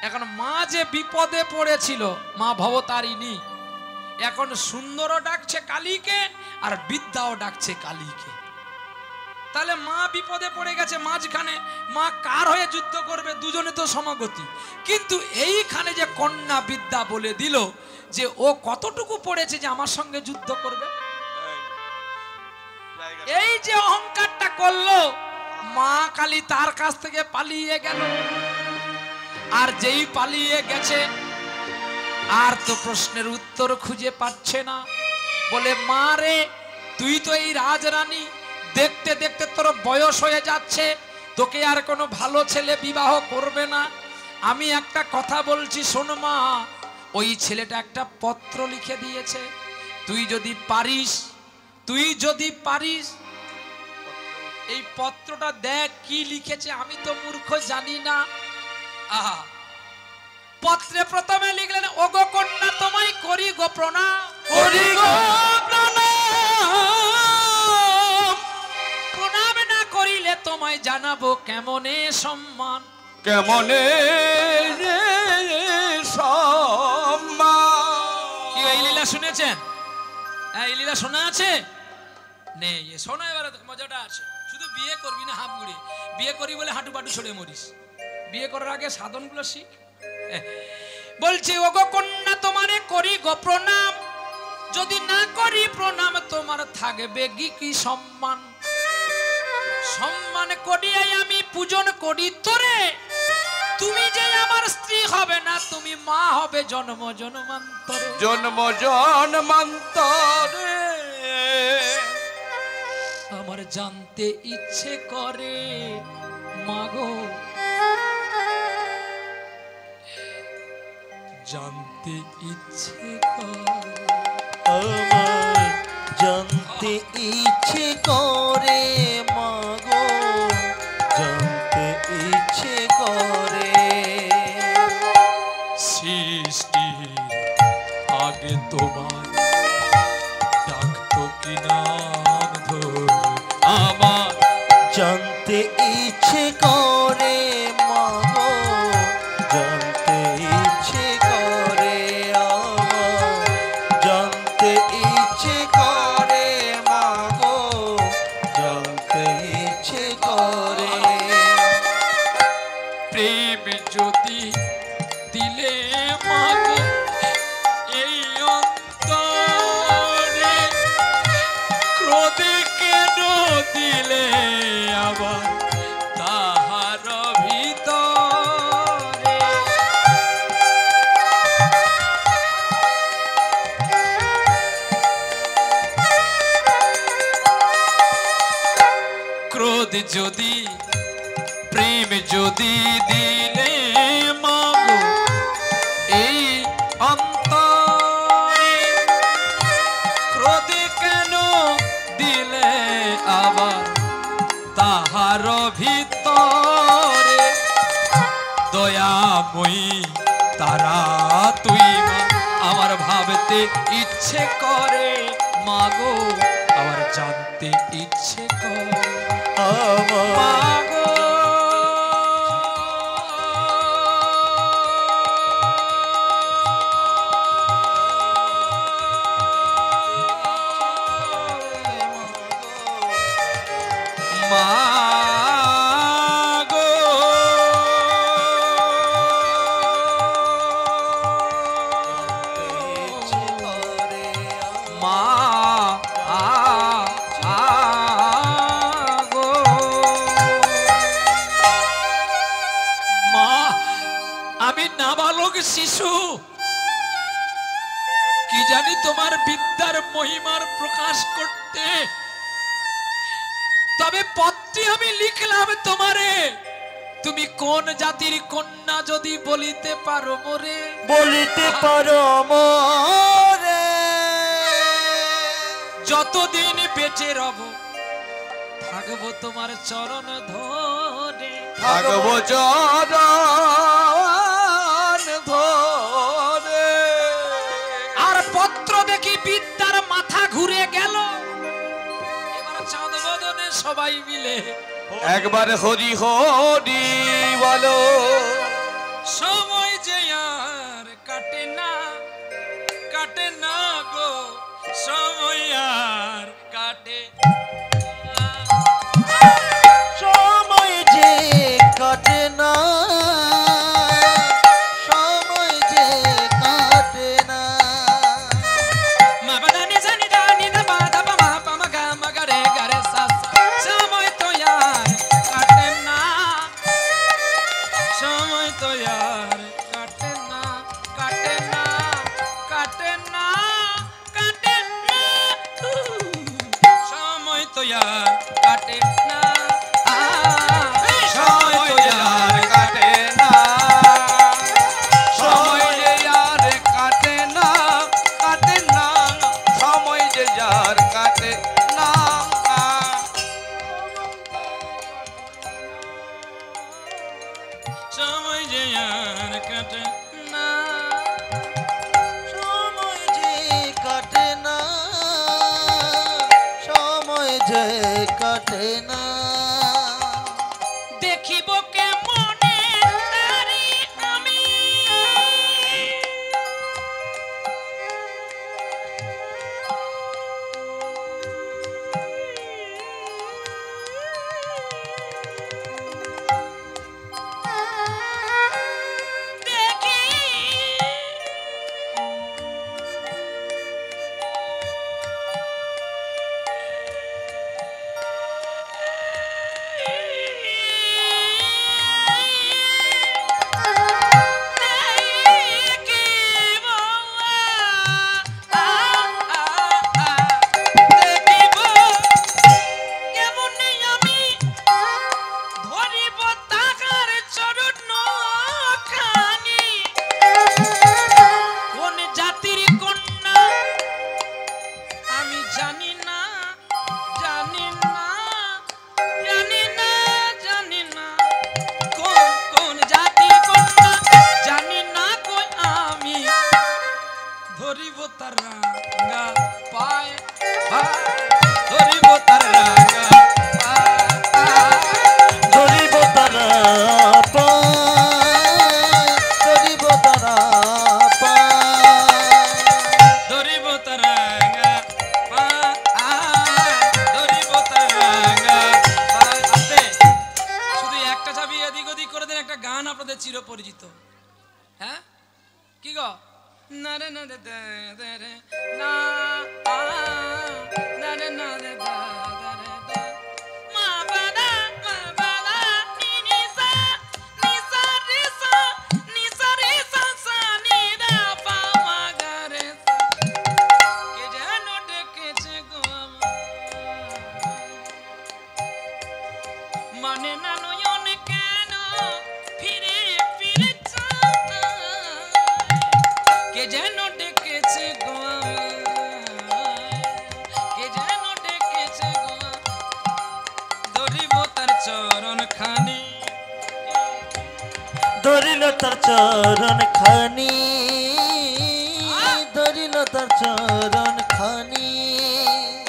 এখন মা যে বিপদে পড়েছিল, মা ভবতারিণী, এখন সুন্দরও ডাকছে কালীকে আর বিদ্যাও ডাকছে কালীকে। তাহলে মা বিপদে পড়ে গেছে মাঝখানে, মা কার হয়ে যুদ্ধ করবে? দুজনে তো সমগতি। কিন্তু এইখানে যে কন্যা বিদ্যা বলে দিল যে ও কতটুকু পড়েছে যে আমার সঙ্গে যুদ্ধ করবে, এই যে অহংকারটা করলো, মা কালী তার কাছ থেকে পালিয়ে গেল। আর যেই পালিয়ে গেছে আর তো প্রশ্নের উত্তর খুঁজে পাচ্ছে না। বলে মা রে, তুই তো এই রাজরানী, দেখতে দেখতে তোর বয়স হয়ে যাচ্ছে, তোকে আর কোনো ভালো ছেলে বিবাহ করবে না। আমি একটা কথা বলছি শোন মা, ওই ছেলেটা একটা পত্র লিখে দিয়েছে, তুই যদি পারিস এই পত্রটা দেখ কি লিখেছে। আমি তো মূর্খ, জানি না। আহা, পত্রে প্রথমে লিখলেন, ওগো কন্যা তোমায় করি গো প্রণাম, করি গো প্রণাম, প্রণাম না করিলে তোমায় জানাবো কেমনে সম্মান। কেমনে সম্মান। কি এই লীলা শুনেছেন? এই লীলা শোনা আছে? নেই, শোনা এবারে মজাটা আছে। শুধু বিয়ে করবি না হাফ গুড়ে, বিয়ে করি বলে হাঁটু পাটু ছড়ে মরিস। বিয়ে করার আগে সাধনগুলো শিখ। বলছে ওগো কন্যা তোমারে করি গো প্রণাম, যদি না করি প্রণাম তোমার থাকবে কি সম্মান। সম্মান করিয়াই আমি পূজন করি তোরে, তুমি যে আমার স্ত্রী হবে না, তুমি মা হবে জন্ম জন্মান্তরে। জন্ম জন্মান্তরে আমার জানতে ইচ্ছে করে মাগো, জানতে ইচ্ছে করে, আমার জানতে ইচ্ছে করে মাগো, জানতে ইচ্ছে করে। সৃষ্টির আগে তোমার ডাকতো কি নাম ধরে, আমার জানতে ইচ্ছে করে মাগো, জানতে ইচ্ছে করে। আমার জানতে ইচ্ছে করে মাগো, জানতে ইচ্ছে করে। প্রেম যদি দিলে মাগো এই অন্তরে, ক্রোধে কেন দিলে আবার তাহার ভিতরে। ক্রোধ যদি প্রেম যদি দিলে মাগো এই অন্তরে, ক্রোধে কেন দিলে আবার তাহার ভিতরে। দয়াময়ী তারা তুই মা, আমার ভাবতে ইচ্ছে করে মাগো, আমার জানতে ইচ্ছে করে আমার মাগো। মাগো ইচ্ছে করে। মা গো মা, আমি নাবালক শিশু, কি জানি তোমার বিদ্যার মহিমার প্রকাশ করতে, তবে পত্রে আমি লিখলাম তোমারে, তুমি কোন জাতির কন্যা যদি বলিতে পারো মোরে, বলিতে পারো মোরে। যতদিন বেঁচে রব থাকবো তোমার চরণ ধরে। থাকবো চরণ ধরে। বিদ্যার মাথা ঘুরে গেল। এবার চাঁদ বদনে সবাই মিলে একবার হরি হরি বলো। সময় যে আর কাটে না, কাটে না গো, সময় আর কাটে না। সময় যে কাটে না, সময় যে কাটে না। মা বাদা নি সা নি দা নি দা বা দা বা মা পা মা গা মা গা রে গা রে সা সা। সময় তো আর কাটে না, সময় তো আর কাটে না, কাটে না, কাটে না, কাটে না। সময় তো আর কাটে না, সময় তো আর কাটে না, সময় যে আর কাটে না, কাটে না, সময় যে আর কাটে না। সময় যে আর কাটে না। সময় যে কাটে না, সময় যে কাটে না। দেখিব কেমনে তারি আমি, দেখি ধরিব তার রাঙা পায়, ধরিব তার রাঙা পায়, ধরিব তারা পায়, ধরিব তারা পায়। ধরিব তার রাঙা পায়, ধরিব তার রাঙা পায়। আস্তে, শুধু একটা চাবি এদিক ওদিক করে দেন, একটা গান আপনাদের চিরপরিচিত। হ্যাঁ কি গো? না রে না রে দে দে রে না, না রে না রে দা দা রে দা। মা বাদা নি নি সা রে সা সা নি দা পা মা গা রে সা। কে যেন ডেকেছে গো আমার, মানে না নয়ন কেন ফিরে ফিরে চায়, কে যেন ডেকেছে গো আমায়, কে যেন ডেকেছে গো আমায়। ধরিব তার চরণ খানি, ধরিল তার চরণ খানি, ধরিল তার চরণ খানি।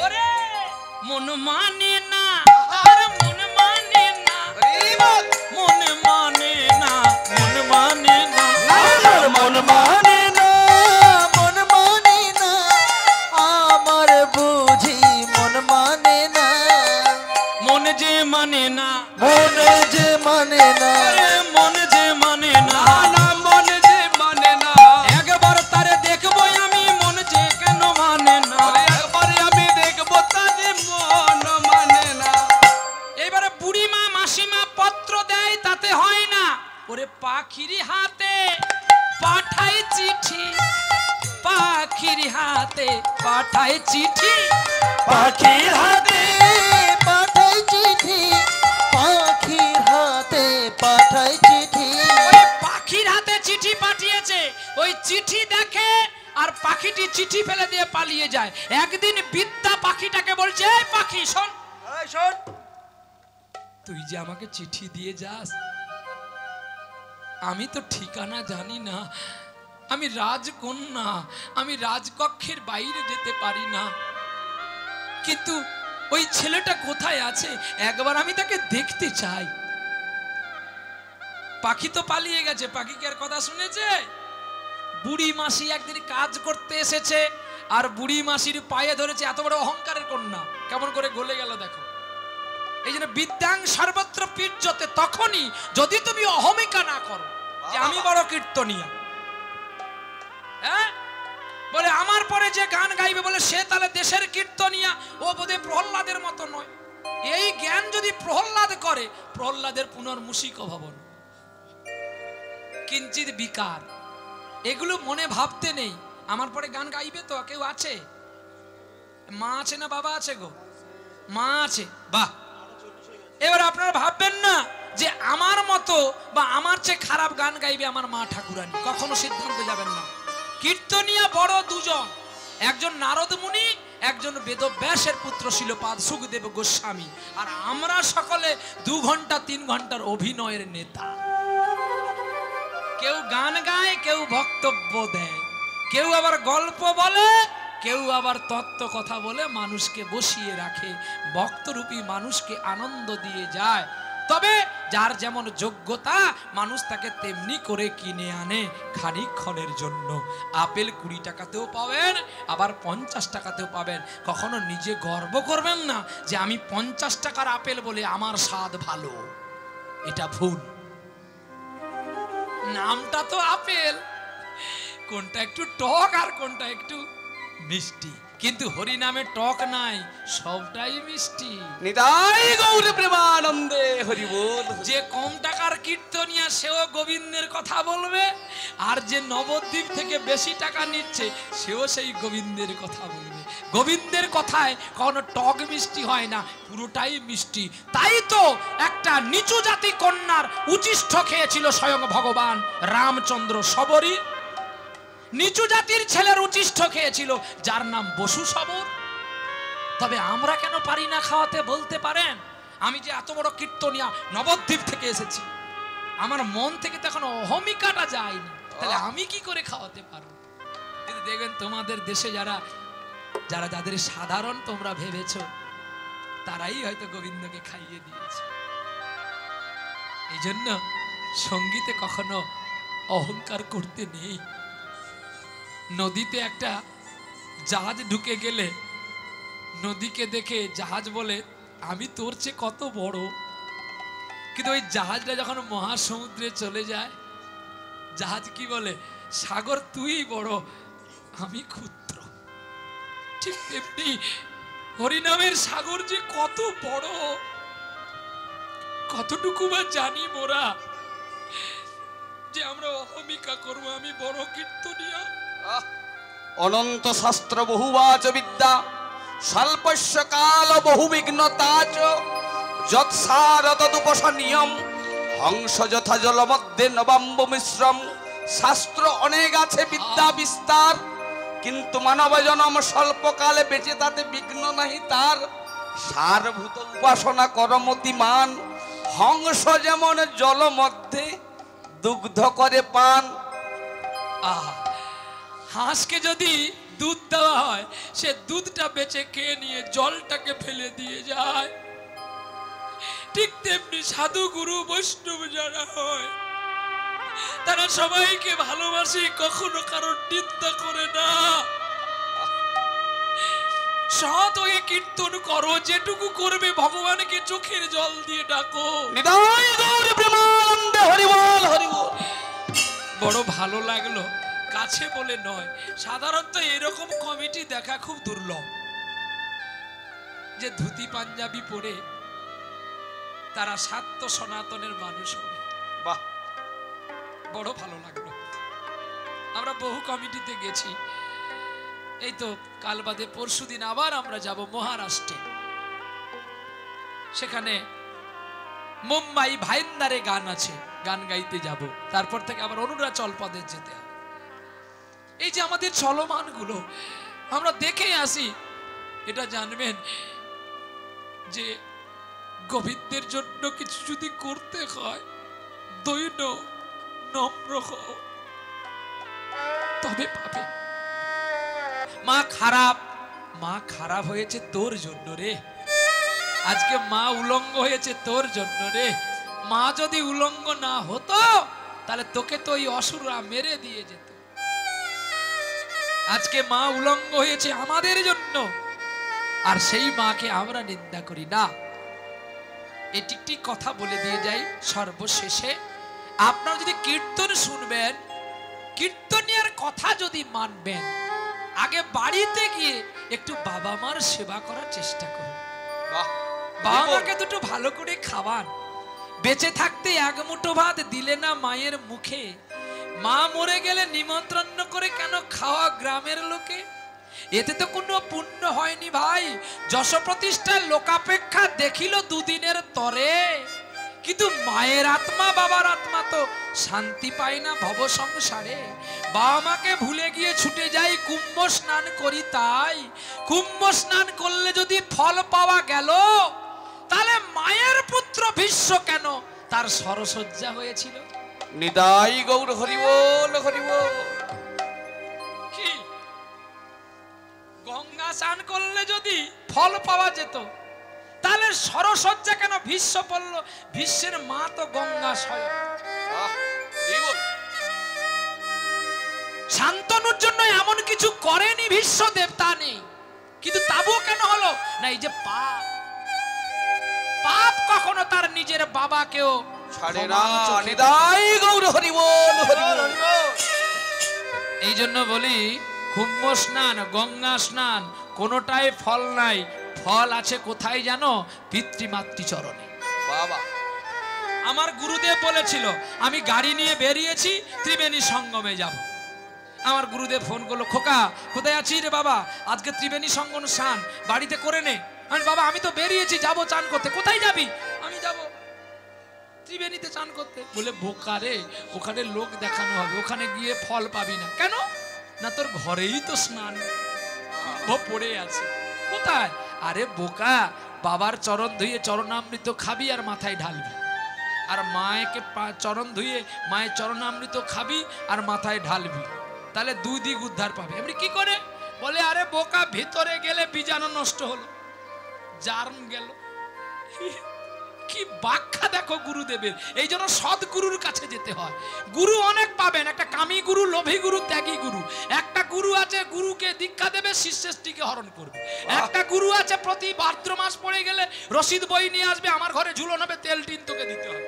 ওরে মন মানে না, আর মন মানে না, মন মানে না, মন মানে না, আমার মন মানে না, মন মানে না, আমার বুঝি মন মানে না, মন যে মানে না, মন যে মানে না। আরে মন যে মানে না, না মন যে মানে না, একবার তারে দেখবো আমি, মন যে কেন মানে না। একবারে আমি দেখবো তাদের মন মানে না। এবারে বুড়িমা মাসিমা পত্র দেয়, তাতে হয় না। ওরে পাখির হাতে পাঠাই চিঠি, পাখির হাতে পাঠাই চিঠি, পাখির হাতে পাঠাই চিঠি, পাখির হাতে পাঠাই চিঠি। ওই পাখির হাতে চিঠি পাঠিয়েছে, ওই চিঠি দেখে আর পাখিটি চিঠি ফেলে দিয়ে পালিয়ে যায়। একদিন বিদ্যা পাখিটাকে বলছে, এই পাখি শোন, শোন, তুই যে আমাকে চিঠি দিয়ে যাস, আমি তো ঠিকানা জানি না, আমি রাজকন্যা, আমি রাজকক্ষের বাইরে যেতে পারি না, কিন্তু ওই ছেলেটা কোথায় আছে একবার আমি তাকে দেখতে চাই। পাখি তো পালিয়ে গেছে, পাখি কি আর কথা শুনেছে? বুড়ি মাসি একদিন কাজ করতে এসেছে আর বুড়ি মাসির পায়ে ধরেছে, এত বড় অহংকারের কন্যা কেমন করে গলে গেল দেখো। এই জন্য বিদ্যাং সর্বত্র পীর্যতে, তখনই যদি তুমি অহমিকা না করো যে আমি বড় কীর্তনিয়া, হ্যাঁ বলে আমার পরে যে গান গাইবে বলে সে তাহলে দেশের কীর্তনিয়া, ও বোধহয় প্রহ্লাদের মতো নয়। এই জ্ঞান যদি প্রহ্লাদ করে, প্রহ্লাদের পুনর্মূষিক ভবন, কিঞ্চিত বিকার, এগুলো মনে ভাবতে নেই। আমার পরে গান গাইবে তো কেউ আছে? মা আছে না বাবা আছে গো? মা আছে, বাহ। এবার আপনারা ভাববেন না যে আমার মতো বা আমার চেয়ে খারাপ গান গাইবে আমার মা ঠাকুরানী, কখনো সিদ্ধান্ত যাবেন না। কীর্তনিয়া বড় দুজন, একজন নারদ মুনি, একজন বেদব্যাসের পুত্র শিলপাদ সুখদেব গোস্বামী, আর আমরা সকলে 2 ঘন্টা 3 ঘন্টার অভিনয়ের নেতা। কেউ গান গায়, কেউ বক্তব্য দেয়, কেউ আবার গল্প বলে, কেউ আবার তত্ত্ব কথা বলে মানুষকে বসিয়ে রাখে, ভক্তরূপী মানুষকে আনন্দ দিয়ে যায়। তবে যার যেমন যোগ্যতা মানুষ তাকে তেমনি করে কিনে আনে খানিকক্ষণের জন্য। আপেল 20 টাকাতেও পাবেন, আবার 50 টাকাতেও পাবেন। কখনো নিজে গর্ব করবেন না যে আমি 50 টাকার আপেল বলে আমার স্বাদ ভালো, এটা ভুল। নামটা তো আপেল, কোনটা একটু টক আর কোনটা একটু মিষ্টি, কিন্তু হরি নামে টক নাই, সবটাই মিষ্টি। নিতাই গৌর প্রেমানন্দে হরি বল। যে কম টাকার কীর্তনিয়া সেও গোবিন্দের কথা বলবে, আর যে নবদ্বীপ থেকে বেশি টাকা নিচ্ছে সেও সেই গোবিন্দের কথা বলবে। গোবিন্দের কথায় কখনো টক মিষ্টি হয় না, পুরোটাই মিষ্টি। তাই তো একটা নিচু জাতি কন্যার উচিষ্ঠ খেয়েছিল স্বয়ং ভগবান রামচন্দ্র সবরী। নিচু জাতির ছেলের উচিষ্ঠ খেয়েছিল যার নাম বসু সবর। তবে আমরা কেন পারি না খাওয়াতে বলতে পারেন? আমি যে এত বড় কীর্তনিয়া নবদ্বীপ থেকে এসেছি, আমার মন থেকে তো এখন অহমিকাটা যায়নি, তাহলে আমি কি করে খাওয়াতে পারবো? কিন্তু দেখবেন তোমাদের দেশে যারা যারা যাদের সাধারণ তোমরা ভেবেছ, তারাই হয়তো গোবিন্দকে খাইয়ে দিয়েছে। এই জন্য সঙ্গীতে কখনো অহংকার করতে নেই। নদীতে একটা জাহাজ ঢুকে গেলে নদীকে দেখে জাহাজ বলে আমি তোর চেয়ে কত বড়, কিন্তু ওই জাহাজটা যখন মহাসমুদ্রে চলে যায় জাহাজ কি বলে, সাগর তুই বড় আমি ক্ষুদ্র। ঠিক তেমনি হরিনামের সাগর যে কত বড়, কতটুকু বা জানি মোরা যে আমরা অহমিকা করবো আমি বড় কীর্তনিয়া। অনন্ত শাস্ত্র বহুবাচ বিদ্যা, স্বল্পস্য কাল বহুবিঘ্নতাচ, যৎসার তদুপসনিয়ম, হংস যথা জল মধ্যে নবাম্ব মিশ্রম। শাস্ত্র অনেক আছে, বিদ্যা বিস্তার, কিন্তু মানব জনম স্বল্পকালে বেঁচে তাতে বিঘ্ন নাহি তার। সারভূত উপাসনা করমতিমান, হংস যেমন জল মধ্যে দুগ্ধ করে পান। আহা, হাঁসকে যদি দুধ দেওয়া হয় সে দুধটা বেঁচে খেয়ে নিয়ে জলটাকে ফেলে দিয়ে যায়। ঠিক তেমনি সাধু গুরু বৈষ্ণব যারা হয় তারা সবাইকে ভালোবাসে, কখনো কারোর নিন্দা করে না। সৎ হয়ে কীর্তন করো, যেটুকু করবে ভগবানকে চোখের জল দিয়ে ডাকো। নিতাই গৌর প্রেমানন্দে হরি বল হরি বল। বড় ভালো লাগলো, কাছে বলে নয়, সাধারণত এরকম কমিটি দেখা খুব দুর্লভ, যে ধুতি পাঞ্জাবি পরে তারা সত্য সনাতনের মানুষ হবে। বাহ, বড় ভালো লাগলো। আমরা বহু কমিটিতে গেছি, এই তো কাল বাদে পরশুদিন আবার আমরা যাব মহারাষ্ট্রে। সেখানে মুম্বাই ভাইন্দারে গান আছে, গান গাইতে যাব। তারপর থেকে আবার অরুণাচল প্রদেশ যেতে হবে। এই যে আমাদের চলমান গুলো আমরা দেখে আসি, এটা জানবেন যে গোবিন্দের জন্য কিছু যদি করতে হয় দৈন্য নম্র হও। তবে পাবে। মা খারাপ, মা খারাপ হয়েছে তোর জন্য রে। আজকে মা উলঙ্গ হয়েছে তোর জন্য রে। মা যদি উলঙ্গ না হতো তাহলে তোকে তো ওই অসুররা মেরে দিয়ে যেত। আজকে মা উলঙ্গ হয়েছে আমাদের জন্য, আর সেই মাকে আমরা নিন্দা করি না। এটি কথা বলে দিয়ে যাই সর্বশেষে, আপনারা যদি কীর্তন শুনবেন, কীর্তনিয়ার কথা যদি মানবেন, আগে বাড়িতে গিয়ে একটু বাবা মার সেবা করার চেষ্টা করুন। বাবা মাকে দুটো ভালো করে খাওয়ান। বেঁচে থাকতে এক মুঠো ভাত দিলে না মায়ের মুখে, মা মরে গেলে নিমন্ত্রণ করে কেন খাওয়া গ্রামের লোকে? এতে তো কোনো পুণ্য হয়নি ভাই। যশ প্রতিষ্ঠার লোকাপেক্ষা দেখিল দুদিনের তরে, কিন্তু মায়ের আত্মা বাবার আত্মা তো শান্তি পায় না ভব সংসারে। বাবা মাকে ভুলে গিয়ে ছুটে যাই কুম্ভ স্নান করি, তাই কুম্ভ স্নান করলে যদি ফল পাওয়া গেল, তাহলে মায়ের পুত্র ভীষ্ম কেন তার সরসজ্জা হয়েছিল? নিদাই গৌর হরি বল, হরি বল। কি গঙ্গা স্নান করলে যদি ফল পাওয়া যেত, তাহলে সরসজ্জা কেন ভীষ্ম পড়ল? ভীষ্মের মা তো গঙ্গা স্বয়ং। শান্তনুর জন্য এমন কিছু করেনি ভীষ্মদেব, তা নেই, কিন্তু তাবুও কেন হলো না? এই যে পাপ, পাপ কখনো তার নিজের বাবাকেও ছাড়ে না। নিদাই গৌর হরি বল, হরি বল। এই জন্য বলি কুম্ভ স্নান, গঙ্গা স্নান কোনোটাই ফল নাই। ফল আছে কোথায় জানো? পিতৃমাতৃ চরণে। বাবা, আমার গুরুদেব বলেছিল, আমি গাড়ি নিয়ে বেরিয়েছি ত্রিবেণী সঙ্গমে যাব। আমার গুরুদেব ফোন করলো, খোকা কোথায় আছিস রে বাবা? আজকে ত্রিবেণী সঙ্গম স্নান বাড়িতে করে নে। আমি বাবা আমি তো বেরিয়েছি, যাব চান করতে। কোথায় যাবি? আমি যাব ত্রিবেণীতে চান করতে। বলে বোকা রে, ওখানে লোক দেখানো হবে, ওখানে গিয়ে ফল পাবি না। কেন না? তোর ঘরেই তো স্নান পড়ে আছে। কোথায়? আরে বোকা, বাবার চরণ ধুয়ে চরণামৃত খাবি আর মাথায় ঢালবি, আর মায়েকে চরণ ধুয়ে মায়ের চরণামৃত খাবি আর মাথায় ঢালবি, তাহলে দুই দিক উদ্ধার পাবে। এমনি কি করে? বলে আরে বোকা, ভিতরে গেলে বীজাণু নষ্ট হলো, জার্ম গেল। কি ব্যাখ্যা দেখো গুরুদেবের। এই জন্য সদ্গুরুর কাছে যেতে হয়। গুরু অনেক পাবেন, একটা কামী গুরু, লোভী গুরু, ত্যাগী গুরু। একটা গুরু আছে গুরুকে দীক্ষা দেবে, শিষ্যেষ্টিকে হরণ করবে। একটা গুরু আছে প্রতি ভাদ্র মাস পড়ে গেলে রসিদ বই নিয়ে আসবে, আমার ঘরে ঝুলন হবে, তেল টিন তোকে দিতে হবে।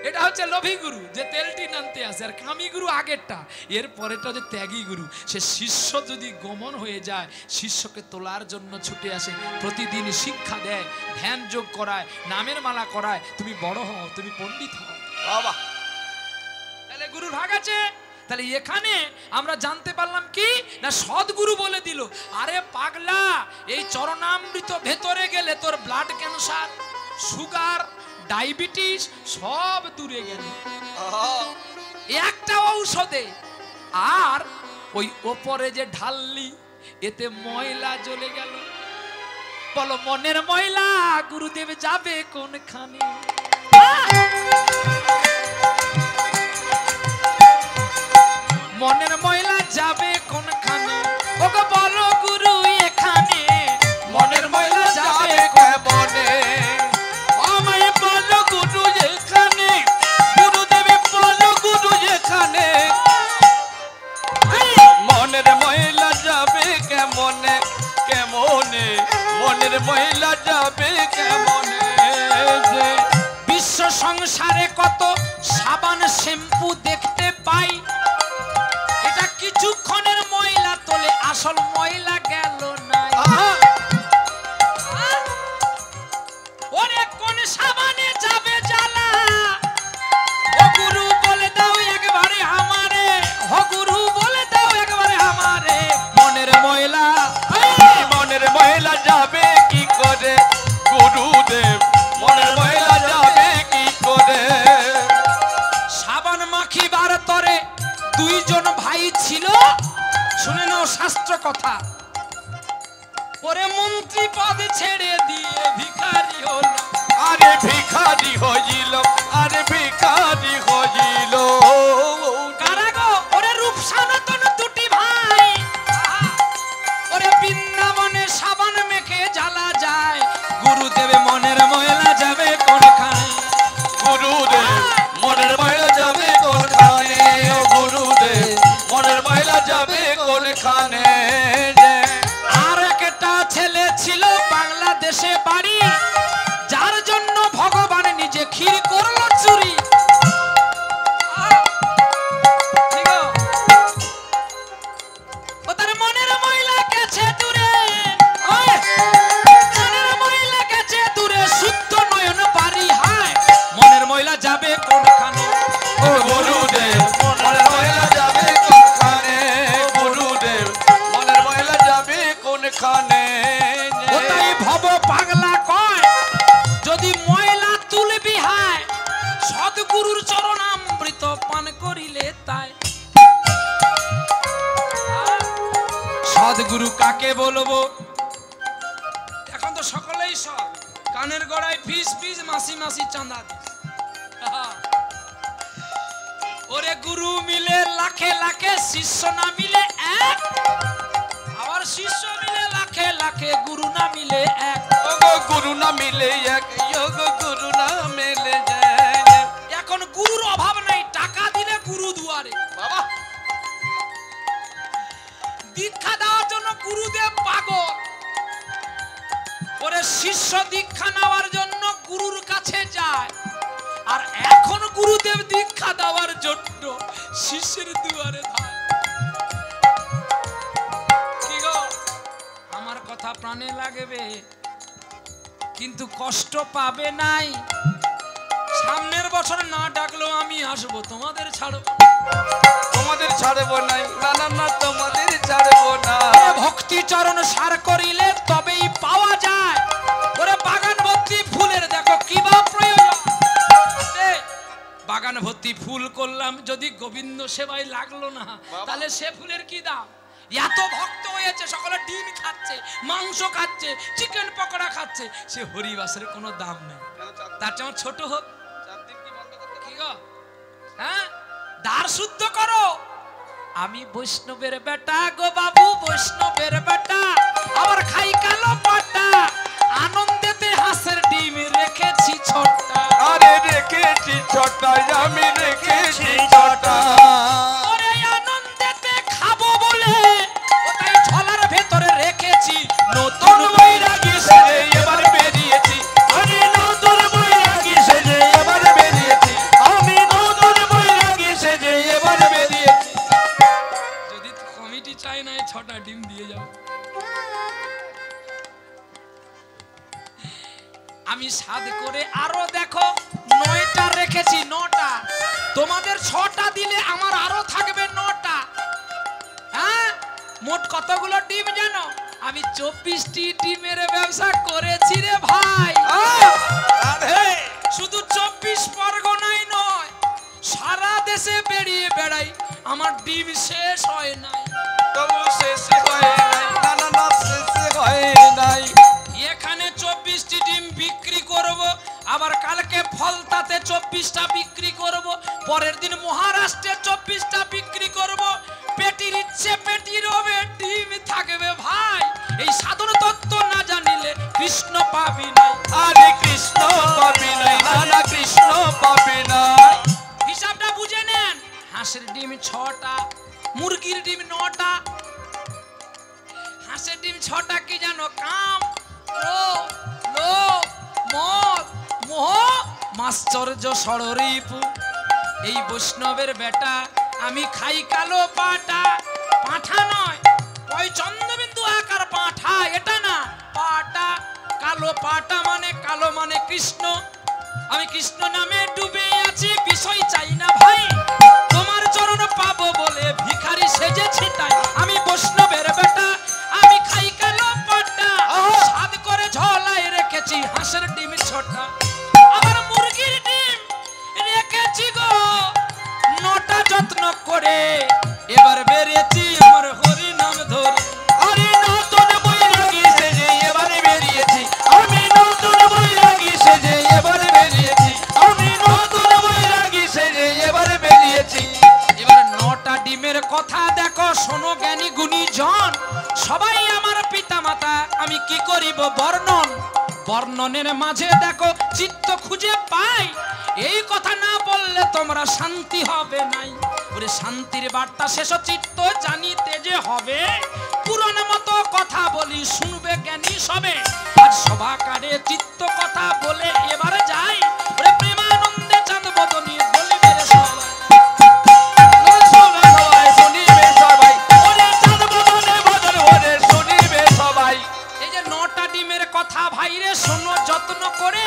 এটা হচ্ছে লোভী গুরু, যে তেল টিন আনতে আসে। আর কামী গুরু আগেরটা। এর পরেরটা হচ্ছে ত্যাগী গুরু। সে শিষ্য যদি গমন হয়ে যায়, শিষ্যকে তোলার জন্য ছুটে আসে, প্রতিদিন শিক্ষা দেয়, ধ্যান যোগ করায়, নামের মালা করায়, তুমি বড় হও, তুমি পণ্ডিত হও। বাবা, তাহলে গুরুর ভাগ আছে। তাহলে এখানে আমরা জানতে পারলাম কি না, সদ্গুরু বলে দিল, আরে পাগলা, এই চরণামৃত ভেতরে গেলে তোর ব্লাড ক্যান্সার, সুগার, ডায়াবেটিস সব দূরে গেল একটা ঔষধে। আর ওই ওপরে যে ঢাললি, এতে ময়লা জ্বলে গেল। বলো মনের ময়লা গুরুদেব যাবে কোনখানে? মনের ময়লা যাবে কোনখানে? ওগো বলো গুরু এখানে মনের ময়লা যাবে কেমনে? আমায় বলো গুরু এখানে, গুরুদেব বলো গুরু এখানে, মনের ময়লা যাবে কেমনে? কেমনে মনের ময়লা যাবে কেমনে? বিশ্ব সংসারে কত সাবান শ্যাম্পু দেখতে পাই, এটা কিছুক্ষণের ময়লা তোলে, আসল ময়লা গেল না। ওরে কোন সাবানে যাবে জ্বালা? ও গুরু বলে দাও একবারে আমারে, ও গুরু বলে দাও একবারে আমারে। মনের ময়লা, মনের ময়লা যাবে কি করে? গুরুদেব মনের ময়লা যাবে কি করে? সাবান মাখিবার তরে দুইজন ভাই ছিল, শুনে নাও শাস্ত্র কথা। ওরে মন্ত্রী পদ ছেড়ে দিয়ে ভিখারি হলো। আরে ভিখারি হইল, আরে ভিখারি হইল। কারা গো? ওরে রূপ সনাতন কোনখানে যে আর একটা ছেলে ছিল বাংলাদেশে বাড়ি, যার জন্য ভগবান নিজে ক্ষীর করলো চুরি। ও তার মনের মহিলা গেছে দূরে, মনের মহিলা গেছে দূরে, শুদ্ধ নয়ন বাড়ি হায়, মনের মহিলা যাবে কোনখানে? ও গুরুদেব মনের মহিলা যাবে কোনখানে? গুরুদেব মনের মহিলা যাবে কোনখানে? ওটাই ভব পাগলা কয়, যদি ময়লা তুলবি হায়, সদ্গুরুর চরণামৃত পান করিলে তাই। সদ্গুরু কাকে বলবো? এখন তো সকলেই সব কানের গড়ায় ফিস ফিস, মাসি মাসি চাঁদা দিস। ওরে গুরু মিলে লাখে লাখে, শিষ্য না মিলে এক, আবার শিষ্য মিলে লাখে লাখে, গুরু না মিলে এক। ওগো গুরু না মিলে এক, ওগো গুরু না মিলে যায়। এখন গুরুর অভাব নাই, টাকা দিলে গুরু দুয়ারে। বাবা দীক্ষা দেওয়ার জন্য গুরুদেব পাগল, ওরে শিষ্য দীক্ষা নেওয়ার জন্য গুরুর কাছে যায়, আর এখন গুরুদেব দীক্ষা দেওয়ার জন্য শিষ্যের দুয়ারে ধায়। কি গো, আমার কথা প্রাণে লাগবে, কিন্তু কষ্ট পাবে নাই। সামনের বছর না ডাকলেও আমি আসবো, তোমাদের ছাড়ব, তোমাদের ছাড়বো নাই, না না না তোমাদের ছাড়বো না। ভক্তি চরণ সার করিলে তবেই পাওয়া যায়। ওরে বাগান ভর্তি ফুলের দেখো কি বা প্রয়োজন, বাগান ভর্তি ফুল করলাম, যদি গোবিন্দ সেবায় লাগলো না, তাহলে সে ফুলের কি দাম? এত ভক্ত হয়েছে, সকলে ডিম খাচ্ছে, মাংস খাচ্ছে, চিকেন পকোড়া খাচ্ছে, সে হরিবাসের কোনো দাম নেই। তার চেয়ে ছোট হোক। কি গো, হ্যাঁ, দ্বার শুদ্ধ করো। আমি বৈষ্ণবের বেটা গো বাবু, বৈষ্ণবের বেটা, আবার খাই কালো পাটা, আনন্দেতে হাঁসের ডিম রেখেছি ছোট্টা। আরে রেখেছি ছোটা, আমি রেখেছি ছোটা। ওরে আনন্দেতে খাবো বলে, ওটাই ঝোলার ভেতরে রেখেছি নতুন বৈরাগী সেজে এবার বেরিয়েছি। আমি নতুন বৈরাগী সেজে এবার বেরিয়েছি, আমি নতুন বৈরাগী সেজে এবার বেরিয়েছি। যদি কমিটি চাই না, 6টা ডিম দিয়ে যাও। আমি সাদ করে আরো দেখো 9টা রেখেছি, 9টা। তোমাদের 6টা দিলে আমার আরো থাকবে 9টা। হ্যাঁ, মোট কতগুলো ডিম জানো? আমি 24টি ডিমের ব্যবসা করেছি রে ভাই। শুধু 24 পরগনায় নয়, সারা দেশে বেরিয়ে বেড়াই, আমার ডিম শেষ হয় নাই। তবু শেষ হয় নাই, না না না শেষ হয় নাই। এখানে 24টি ডিম বিক্রি করব, আবার কালকে ফলতাতে 24টা বিক্রি করব, পরের দিন মহারাষ্ট্রে 24টা বিক্রি করব। পেটির ইচ্ছে পেটির হবে, ডিম থাকবে ভাই। এই সাধন তত্ত্ব না জানিলে কৃষ্ণ পাবি না। আরে কৃষ্ণ পাবি নাই, না না কৃষ্ণ পাবি নাই। হিসাবটা বুঝে নেন, হাঁসের ডিম 6টা, মুরগির ডিম 9টা। হাঁসের ডিম 6টা কি জানো? কাম, ক্রোধ, লোভ, মদ, মোহ, মাশ্চর্য, ষড়রিপু। এই বৈষ্ণবের বেটা, আমি খাই কালো পাটা। পাঁঠা নয়, ওই চন্দ্রবিন্দু আকার পাঁঠা, এটা না, পাটা। কালো পাটা মানে কালো মানে কৃষ্ণ। আমি কৃষ্ণ নামে ডুবে আছি, বিষয় চাই না ভাই। তোমার চরণ পাবো বলে ভিখারি সেজেছি তাই। আমি বৈষ্ণবের বেটা, আমি খাই কালো পাটা। সাদ করে ঝোলায় রেখেছি হাঁসের ডিম 6টা, আবার মুরগির ডিম রেখেছি গো 9টা যত্ন করে। এবার বেরিয়েছি আমার হরি নাম ধরে। আরে নতুন বৈরাগী সেজে এবার বেরিয়েছি, আমি নতুন বৈরাগী সেজে এবার বেরিয়েছি, আমি নতুন বৈরাগী সেজে এবার বেরিয়েছি। এবার 9টা ডিমের কথা দেখো, শোনো জ্ঞানী গুণী জন, সবাই আমার পিতা মাতা। আমি কি করিব বর্ণন? বর্ণনের মাঝে দেখো চিত্ত খুঁজে পাই। এই কথা না বললে তোমরা শান্তি হবে নাই। ওরে শান্তির বার্তা শেষ চিত্ত জানিতে যে হবে পুরনো মতো কথা বলি শুনবে জ্ঞানী সবে আজ সভাকারে চিত্ত কথা বলে এবারে যাই ওরে প্রেমানন্দে চাঁদ বদনী বলিবে রে সবাই শুনিবে সবাই ওরে চাঁদ বদনে বদন ওরে শুনিবে সবাই এই যে 9টা ডিমের কথা ভাইরে শোনো যত্ন করে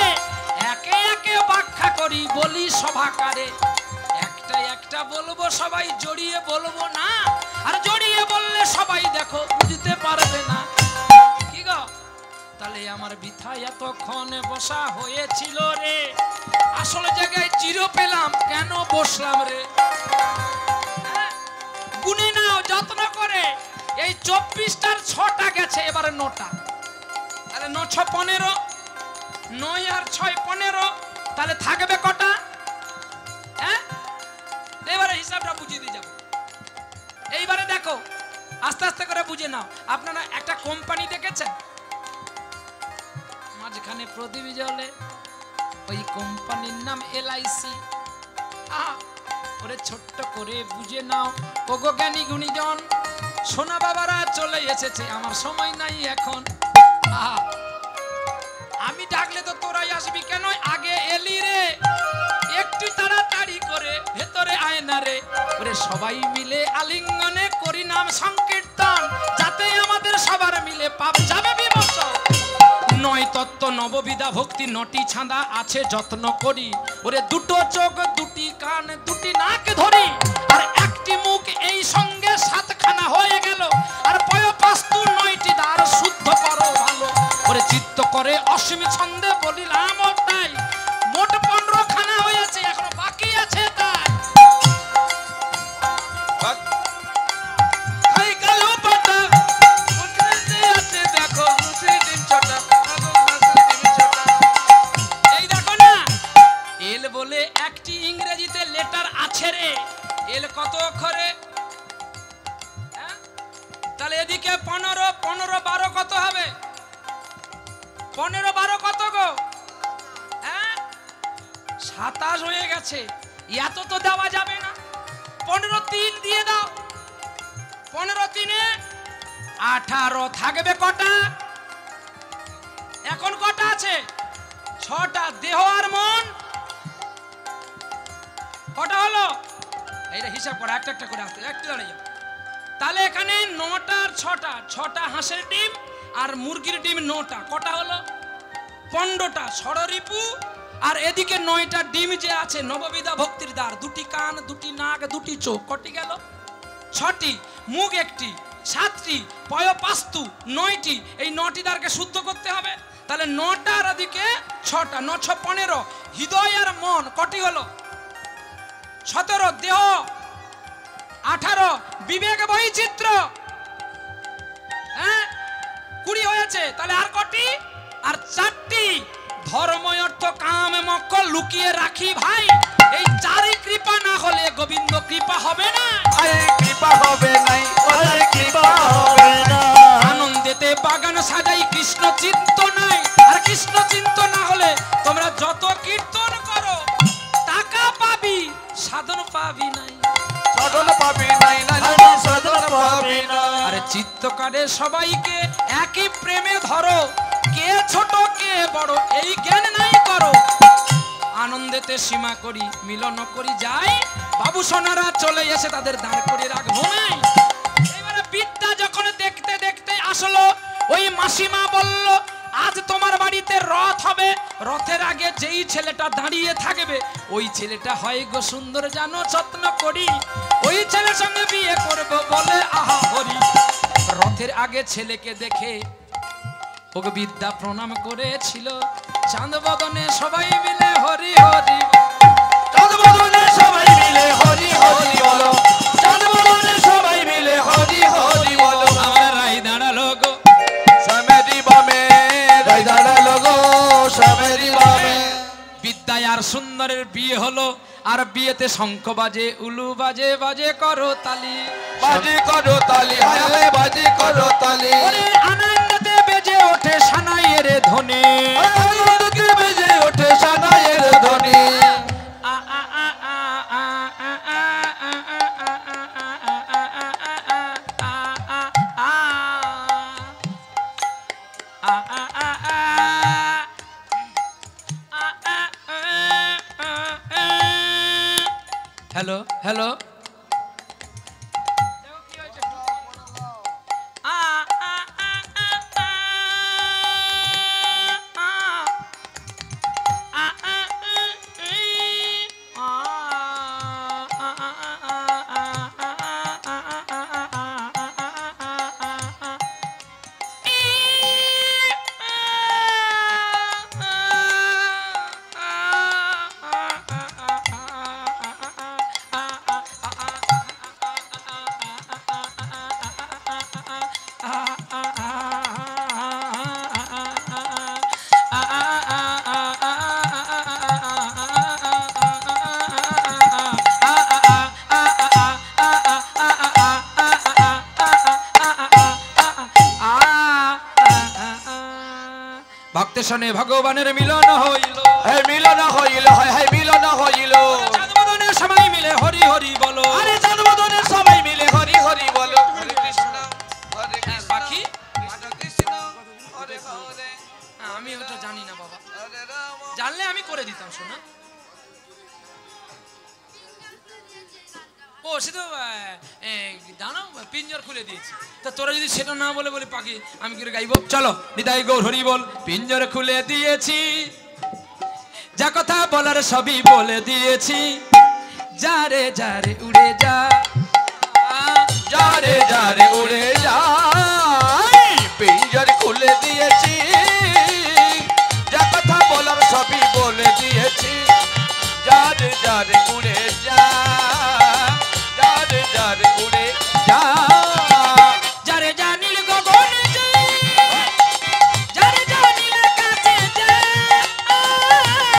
একে একে ব্যাখ্যা করি বলি সভাকারে একটা একটা বলবো সবাই জড়িয়ে বলবো না আর জড়িয়ে বললে সবাই দেখো বুঝতে পারবে না কি গো তাহলে আমার বৃথা এতক্ষণ বসা হয়েছিল রে আসল জায়গায় জিরো পেলাম কেন বসলাম রে গুনে নাও যত্ন করে এই 24টার 6টা গেছে এবারে 9টা তাহলে 9 6 15 9 আর 6 15 তাহলে থাকবে কটা হ্যাঁ এবারে হিসাবটা বুঝিয়ে দিয়ে যাব এইবারে দেখো আস্তে আস্তে করে বুঝে নাও আপনারা একটা কোম্পানি দেখেছেন মাঝখানে প্রদীপ জ্বলে ওই কোম্পানির নাম এলআইসি ওরে ছোট্ট করে বুঝে নাও ওগো জ্ঞানী গুণীজন সোনা বাবারা চলে এসেছে আমার সময় নাই এখন আমি ডাকলে তো তোরাই আসবি কেন আগে এলি রে একটু তাড়াতাড়ি করে ভেতরে আয় না রে ওরে সবাই মিলে আলিঙ্গনে করি নাম সংকীর্তন যাতে আমাদের সবার মিলে পাপ যাবে বিমোচন 9 তত্ত্ব নববিধা ভক্তি 9টি ছাঁদা আছে যত্ন করি ওরে দুটো চোখ দুটি কান দুটি নাক ধরি আর একটি মুখ এই সঙ্গে 7খানা হয়ে গেল আর পয়পাস্তু 9টি দ্বার শুদ্ধ করো ভালো ওরে চিত্ত করে অসীম ছন্দে বলিলাম তাই মোট 15খানা হয়েছে এখনো বাকি আছে তাই এই কালো পাতা উঠতে আছে দেখো মুসি ডিম ছোটা এই দেখো না এল বলে একটি ইংরেজিতে লেটার আছে রে এল কত অক্ষরে তাহলে এদিকে 15 15 12 কত হবে 15 12 কত গো 27 হয়ে গেছে এত তো দেওয়া যাবে না 15 3 দিয়ে দাও 15 3 18 থাকবে কটা এখন কটা আছে 6টা দেহ আর মন কটা হলো এইটা হিসাব করা একটা একটা করে আসতে একটু দাঁড়িয়ে তাহলে এখানে 9টা আর 6টা হাঁসের ডিম আর মুরগির ডিম 9টা কটা হলো 15টা ষড়রিপু আর এদিকে 9টা ডিম যে আছে নববিধা ভক্তির দ্বার দুটি কান দুটি নাক দুটি চোখ কটি গেল 6টি মুখ একটি 7টি পয়পাস্তু 9টি এই 9টি দ্বারকে শুদ্ধ করতে হবে তাহলে 9টা আর এদিকে 6টা 9 6 15 হৃদয় আর মন কটি হলো 17 দেহ 18 বিবেক বৈচিত্র্য 20 হয়েছে তাহলে আর কটি আর 4টি ধর্ম অর্থ কাম মক্ষ লুকিয়ে রাখি ভাই এই 4ই কৃপা না হলে গোবিন্দ কৃপা হবে না আরে কৃপা হবে নাই ওরে কৃপা হবে না আনন্দেতে বাগান সাজাই কৃষ্ণ চিত্ত নাই আর কৃষ্ণ চিত্ত না হলে তোমরা যত কীর্তন করো টাকা পাবি সাধন পাবি নাই সাধন পাবি নাই না সাধন পাবি না আরে চিত্তকারে সবাইকে একই প্রেমে ধরো কে ছোট কে বড় এই জ্ঞান নাই করো আনন্দেতে সীমা করি মিলন করি যাই বাবু সোনারা চলে এসে তাদের দাঁড় করে রাখবো নাই এবারে বিদ্যা যখন দেখতে দেখতে আসলো ওই মাসিমা বলল আজ তোমার বাড়িতে রথ হবে রথের আগে যেই ছেলেটা দাঁড়িয়ে থাকবে ওই ছেলেটা হয় গো সুন্দর জানো যত্ন করি ওই ছেলের সঙ্গে বিয়ে করব বলে আহা হরি রথের আগে ছেলেকে দেখে ওকে বিদ্যা প্রণাম করেছিল চাঁদ বদনে সবাই মিলে হরি হরি চাঁদ বদনে সবাই মিলে হরি হরি বলো চাঁদ বদনে সবাই মিলে হরি হরি বলো আমার রাই দাঁড়ালো গো সামেরি বামে রাই দাঁড়ালো গো সামেরি বামে বিদ্যায় আর সুন্দরের বিয়ে হলো আর বিয়েতে শঙ্খ বাজে উলু বাজে বাজে করো তালি বাজি করো তালি হায় বাজি করো তালি ওরে আনন্দতে বেজে ওঠে সানাইয়ের ধ্বনি আনন্দতে বেজে ওঠে সানাইয়ের ধ্বনি আ আ আ আ আ আ আ আ আ আ আ আ আ হ্যালো হ্যালো ভক্তের সনে ভগবানের মিলন হইল, হে মিলন হইল, হে মিলন হইল। চাঁদবদনের সবাই মিলে হরি হরি বলো, আরে জন্মদিনের সবাই মিলে হরি হরি বলো। হরে কৃষ্ণ হরে কৃষ্ণ পাখি কৃষ্ণ কৃষ্ণ হরে হরে। আমি ওটা জানি না বাবা, হরে রাম জানলে আমি করে দিতাম শোনা। ও সে তো দাঁড়াও পিঞ্জর খুলে দিয়েছি, তা তোরা যদি সেটা না বলে বলে পাখি আমি কি করে গাইবো? চলো নিতাই গৌর হরি বল। পিঞ্জর খুলে দিয়েছি, যা কথা বলার সবই বলে দিয়েছি, যারে যারে উড়ে যা, যারে যারে উড়ে